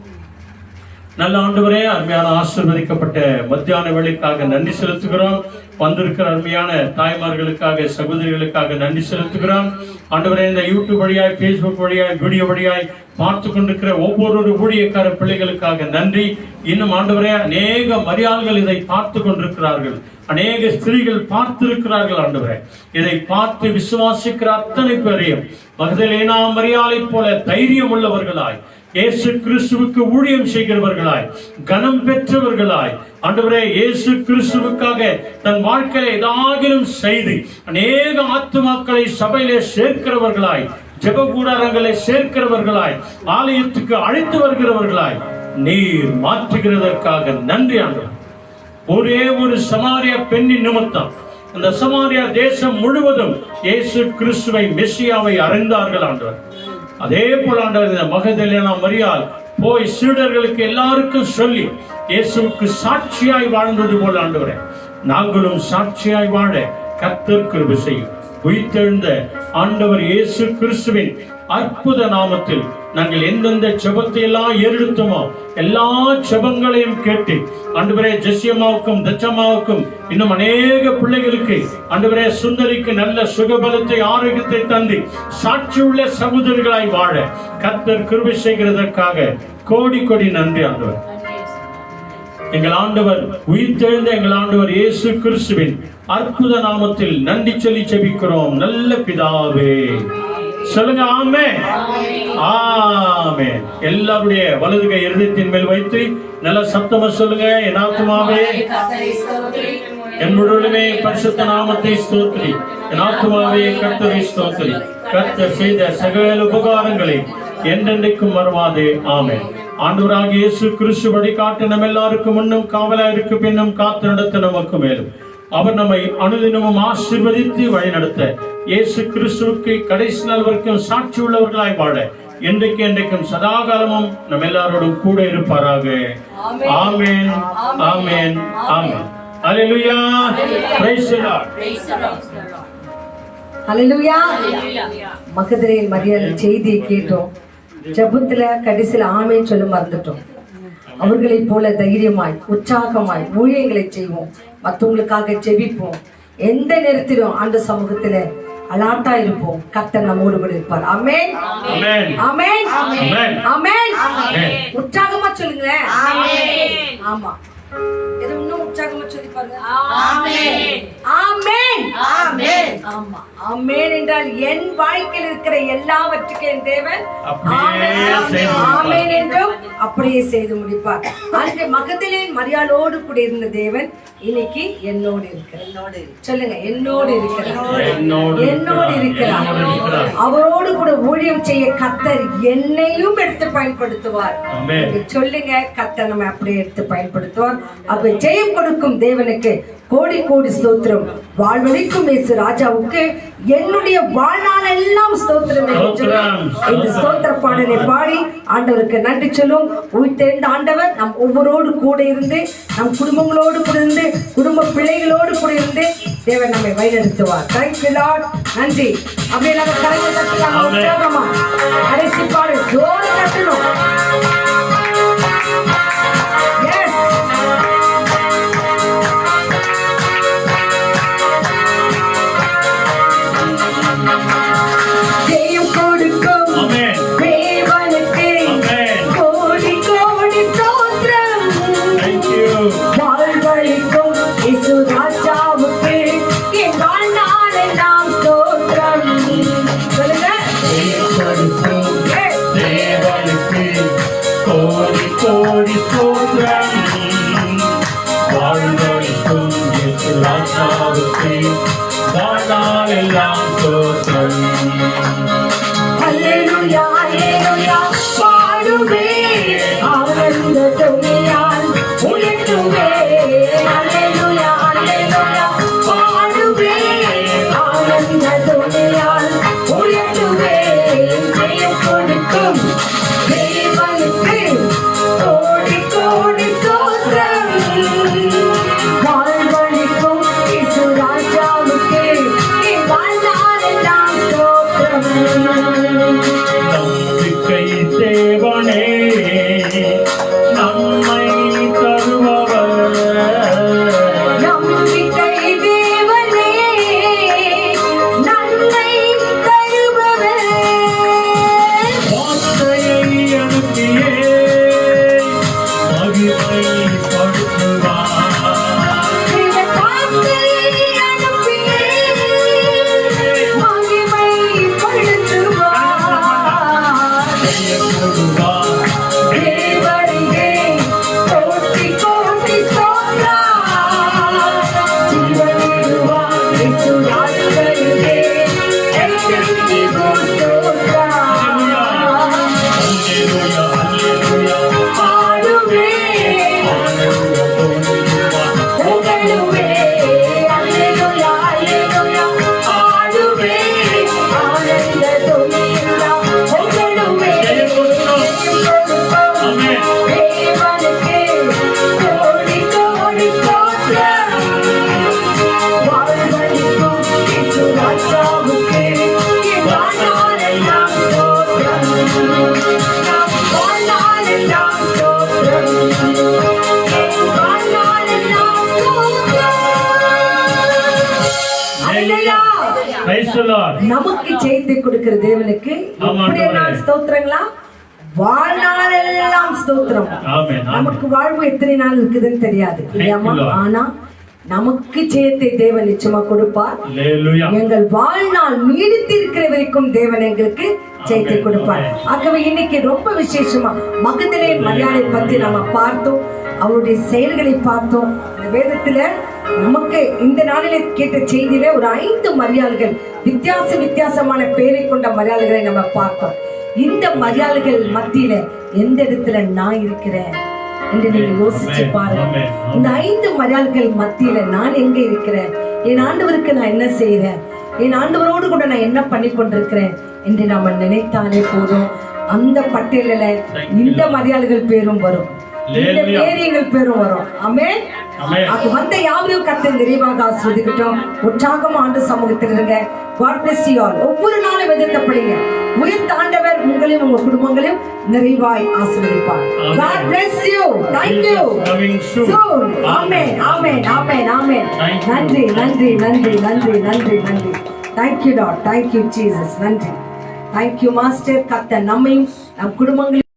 நல்ல ஆண்டவரே, அருமையான ஆசீர்வதிக்கப்பட்ட மத்தியான வேளைக்காக நன்றி செலுத்துகிறோம். வந்திருக்கிற அருமையான தாய்மார்களுக்காக சகோதரிகளுக்காக நன்றி செலுத்துகிறோம். ஆண்டவரே, இந்த யூடியூப் வழியாய் பேஸ்புக் வழியாய் வீடியோ வழியாய் பார்த்து கொண்டிருக்கிற ஒவ்வொரு ஊழியக்கார பிள்ளைகளுக்காக நன்றி. இன்னும் ஆண்டவரே, அநேக மரியாதைகள் இதை பார்த்து கொண்டிருக்கிறார்கள், அநேக ஸ்திரீகள் பார்த்திருக்கிறார்கள். ஆண்டவரே, இதை பார்த்து விசுவாசிக்கிற அத்தனை பேரையும் மகதலேனா மரியாளை போல தைரியம் உள்ளவர்களாய் இயேசு கிறிஸ்துவுக்கு ஊழியம் செய்கிறவர்களாய், கனம் பெற்றவர்களாய், ஆண்டவரே இயேசு கிறிஸ்துவுக்காக தன் வாழ்க்கையில ஏதாகிலும் செய்து அநேக ஆத்துமாக்களை சபையிலே சேர்க்கிறவர்களாய், ஜெப கூடாரங்களை சேர்க்கிறவர்களாய், ஆலயத்துக்கு அழைத்து வருகிறவர்களாய் நீர் மாற்றுகிறதற்காக நன்றி ஆண்டவர். ஒரே ஒரு சமாரிய பெண்ணின் நிமித்தம் அந்த சமாரியா தேசம் முழுவதும் இயேசு கிறிஸ்துவை மெசியாவை அறிந்தார்கள் ஆண்டவர். அதே போல ஆண்டவர் இந்த மகதலேனா மரியாள் போய் சீடர்களுக்கு எல்லாருக்கும் சொல்லி இயேசுவுக்கு சாட்சியாய் வாழ்ந்தது போல ஆண்டவரே நாங்களும் சாட்சியாய் வாழ கர்த்தர் கிருபை செய்யும். உயிர்த்தெழுந்த ஆண்டவர் இயேசு கிறிஸ்துவின் அற்புத நாமத்தில் நாங்கள் எந்தெந்த ஜெபத்தை எல்லாம் ஏறெடுத்தோமோ எல்லா ஜெபங்களையும் கேட்டு ஆண்டவரே ஜெசியம்மாவுக்கும் தச்சம்மாவுக்கும் இன்னும் அநேக பிள்ளைகளுக்கு ஆண்டவரே சுந்தரிக்கு நல்ல சுகபலத்தை ஆரோக்கியத்தை தந்து சாட்சியுள்ள சகோதரர்களாய் வாழ கர்த்தர் கிருபை செய்கிறதற்காக கோடி கோடி நன்றி ஆண்டவர். எங்கள் ஆண்டவர் உயிர்த்தெழுந்த எங்கள் ஆண்டவர் இயேசு கிறிஸ்துவின் அற்புத நாமத்தில் நன்றி சொல்லி ஜெபிக்கிறோம் நல்ல பிதாவே. சொல்லுங்க ஆமென். ஆமென். எல்லாருடைய வலது கை இருதயத்தின் மேல் வைத்து நல்ல சத்தமா சொல்லுங்க. என் ஆத்துமாவே என் முழுவதுமே பரிசுத்த நாமத்தை ஸ்தோத்திரி. என் ஆத்துமாவே கர்த்தரை ஸ்தோத்திரி. கர்த்தர் செய்த சகல உபகாரங்களை என்றென்றைக்கும் மறவாதே. ஆமென். ஆண்டவராகிய இயேசு கிறிஸ்து வழிகாட்டு நம்ம எல்லாருக்கும் முன்னும் காவலாயிருக்கு பின்னும் காத்து நடத்த நமக்கு மேலும் அவர் நம்மை அனுதினமும் ஆசீர்வதித்து வழிநடத்த இயேசு கிறிஸ்துவுக்கு கடைசி நாள் வரைக்கும் சாட்சி உள்ளவர்களாய் வாழ என்றைக்கு என்றைக்கும் சதாகாலமும் நம்ம எல்லாரோடும் கூட இருப்பாராக. ஆமென். ஆமென். ஆமென். அல்லேலூயா. Praise the lord. அல்லேலூயா. மகதலேனா மரியாள் செய்தியை கேட்டோம். ஜெபத்துல கடைசியில் ஆமென் சொல்ல மறந்துட்டோம். அவர்களை போல தைரியமாய் உற்சாகமாய் ஊழியங்களை செய்வோம். மற்றவங்களுக்காக ஜெபிப்போம். எந்த நேரத்திலும் ஆண்டு சமூகத்துல அலாட்டா இருப்போம். கர்த்தர் நம்மோடு கூட இருப்பார். ஆமென். ஆமென். ஆமென். ஆமென். ஆமென். உற்சாகமா சொல்லுங்களேன். ஆமா, இது இன்னும் உற்சாகமா சொல்லி பாருங்க. ஆமென். ஆமென். ஆமென். ஆமா, ஆமென் என்றால் என் வாழ்க்கையில் இருக்கிற எல்லாவற்றுக்கும் என் தேவன் ஆமென் என்றும் அப்படியே செய்து முடிப்பார். அன்று மகதலேனா மரியாளோடு கூட இருந்த தேவன் இன்னைக்கு என்னோடு இருக்கிறார். சொல்லுங்க, என்னோடு இருக்கிறார். என்னோடு இருக்கிறார். அவரோடு கூட ஊழியம் செய்ய கர்த்தர் என்னையும் எடுத்து பயன்படுத்துவார். சொல்லுங்க, கர்த்தர் நம்ம அப்படியே எடுத்து பயன்படுத்துவார். அப்ப ஜெயம் கொடுக்கும் தேவனுக்கு கோடி கோடி ஸ்தோத்திரம். வாழ்வழிக்கும் இயேசு ராஜாவுக்கு என்னுடைய வாழ்நாள் எல்லாம் ஸ்தோத்திரம். இந்த ஸ்தோத்திர பாடலை பாடி ஆண்டவருக்கு நன்றி சொல்லும். உயிர்த்தெழுந்த ஆண்டவர் நம் ஒவ்வொருவரோடு கூட இருந்து நம் குடும்பங்களோடு கூட இருந்து குடும்ப பிள்ளைகளோடு கூட இருந்து தேவன் நம்மை வழிநடத்துவார். Thank you Lord. நன்றி. அப்படியே நம்ம கரையை தட்டலாமா? கடைசி பாடல் ஜோறு தட்டணும். Hallelujah, hallelujah, பாடுவே ஆனந்த துணியால் உயர்த்துவே. Hallelujah, hallelujah, பாடுவே ஆனந்த துணியால் உயர்த்துவே. ஜெயம் கொடுக்கும் தேவனுக்கு கோடி கோடி தேவனுக்கு கோடி கோடி ஸ்தோத்திரம். வாழ்வளிக்கும் இயேசு ராஜாவுக்கு என் வாழ்நாளெல்லாம் ஸ்தோத்திரம். நம் வாழ்நாளெல்லாம் ஸ்தோத்திரம். என் வாழ்நாளெல்லாம் ஸ்தோத்திரம். அல்லேலூயா. Praise the Lord. நமக்கு ஜெயத்தை கொடுக்கிற தேவனுக்கு எப்படியெல்லாம் ஸ்தோத்திரங்களா? வாழ்நாளெல்லாம் ஸ்தோத்திரம். ஆமென். நமக்கு வாழ்வு எத்தனை நாள் இருக்குதுன்னு தெரியாது இல்லையாமா? Lord. ஆனா நமக்கு ஜெயத்தை தேவன் நிச்சயமா கொடுப்பார். Hallelujah. எங்கள் வாழ்நாள் நீடித்து இருக்கிற வரைக்கும் தேவன் எங்களுக்கு ஜெயத்தை கொடுப்பார். ஆகவே இன்னைக்கு ரொம்ப விசேஷமா மகதலே மரியாதை பத்தி நாம பார்த்தோம், அவருடைய செயல்களை பார்த்தோம். இந்த வேதத்துல நமக்கு இந்த நாளிலே கேட்ட செய்தியில ஒரு 5 மரியாதைகள், வித்தியாசமான பெயரை கொண்ட மரியாதைகளை நம்ம பார்த்தோம். இந்த மரியாதைகள் மத்தியில எந்த இடத்துல நான் இருக்கிறேன் என்று நீங்க யோசிச்சு பாருங்க. இந்த 5 மரியாதைகள் மத்தியில நான் எங்க இருக்கிறேன்? என் ஆண்டவருக்கு நான் என்ன செய்யறேன்? என் ஆண்டவரோடு கூட நான் என்ன பண்ணி கொண்டிருக்கிறேன் என்று நாம நினைத்தாலே போதும், அந்த பட்டியலில் இந்த மரியாதைகள் பேரும் வரும், இந்த பேரியங்கள் பேரும் வரும். ஆமென். அது வந்த யாவரையும் கர்த்தர் நிறைவாக ஆசீர்வதிக்கட்டும். உற்சாகமா ஆண்டு சமூகத்தில் இருங்க. God bless you all. ஒவ்வொரு நாளும் வேதத்தை படிங்க. உயர்ந்த ஆண்டவர் உங்களையும் உங்க குடும்பங்களையும் நிறைவாய் ஆசீர்வதிப்பார். God bless you. Thank you. Soon. Amen. Amen. Amen. Amen. நன்றி நன்றி நன்றி நன்றி நன்றி நன்றி. Thank you Lord. Thank you Jesus. நன்றி. Thank you Master. கர்த்தர் நம்மையும் நம் குடும்பங்களையும்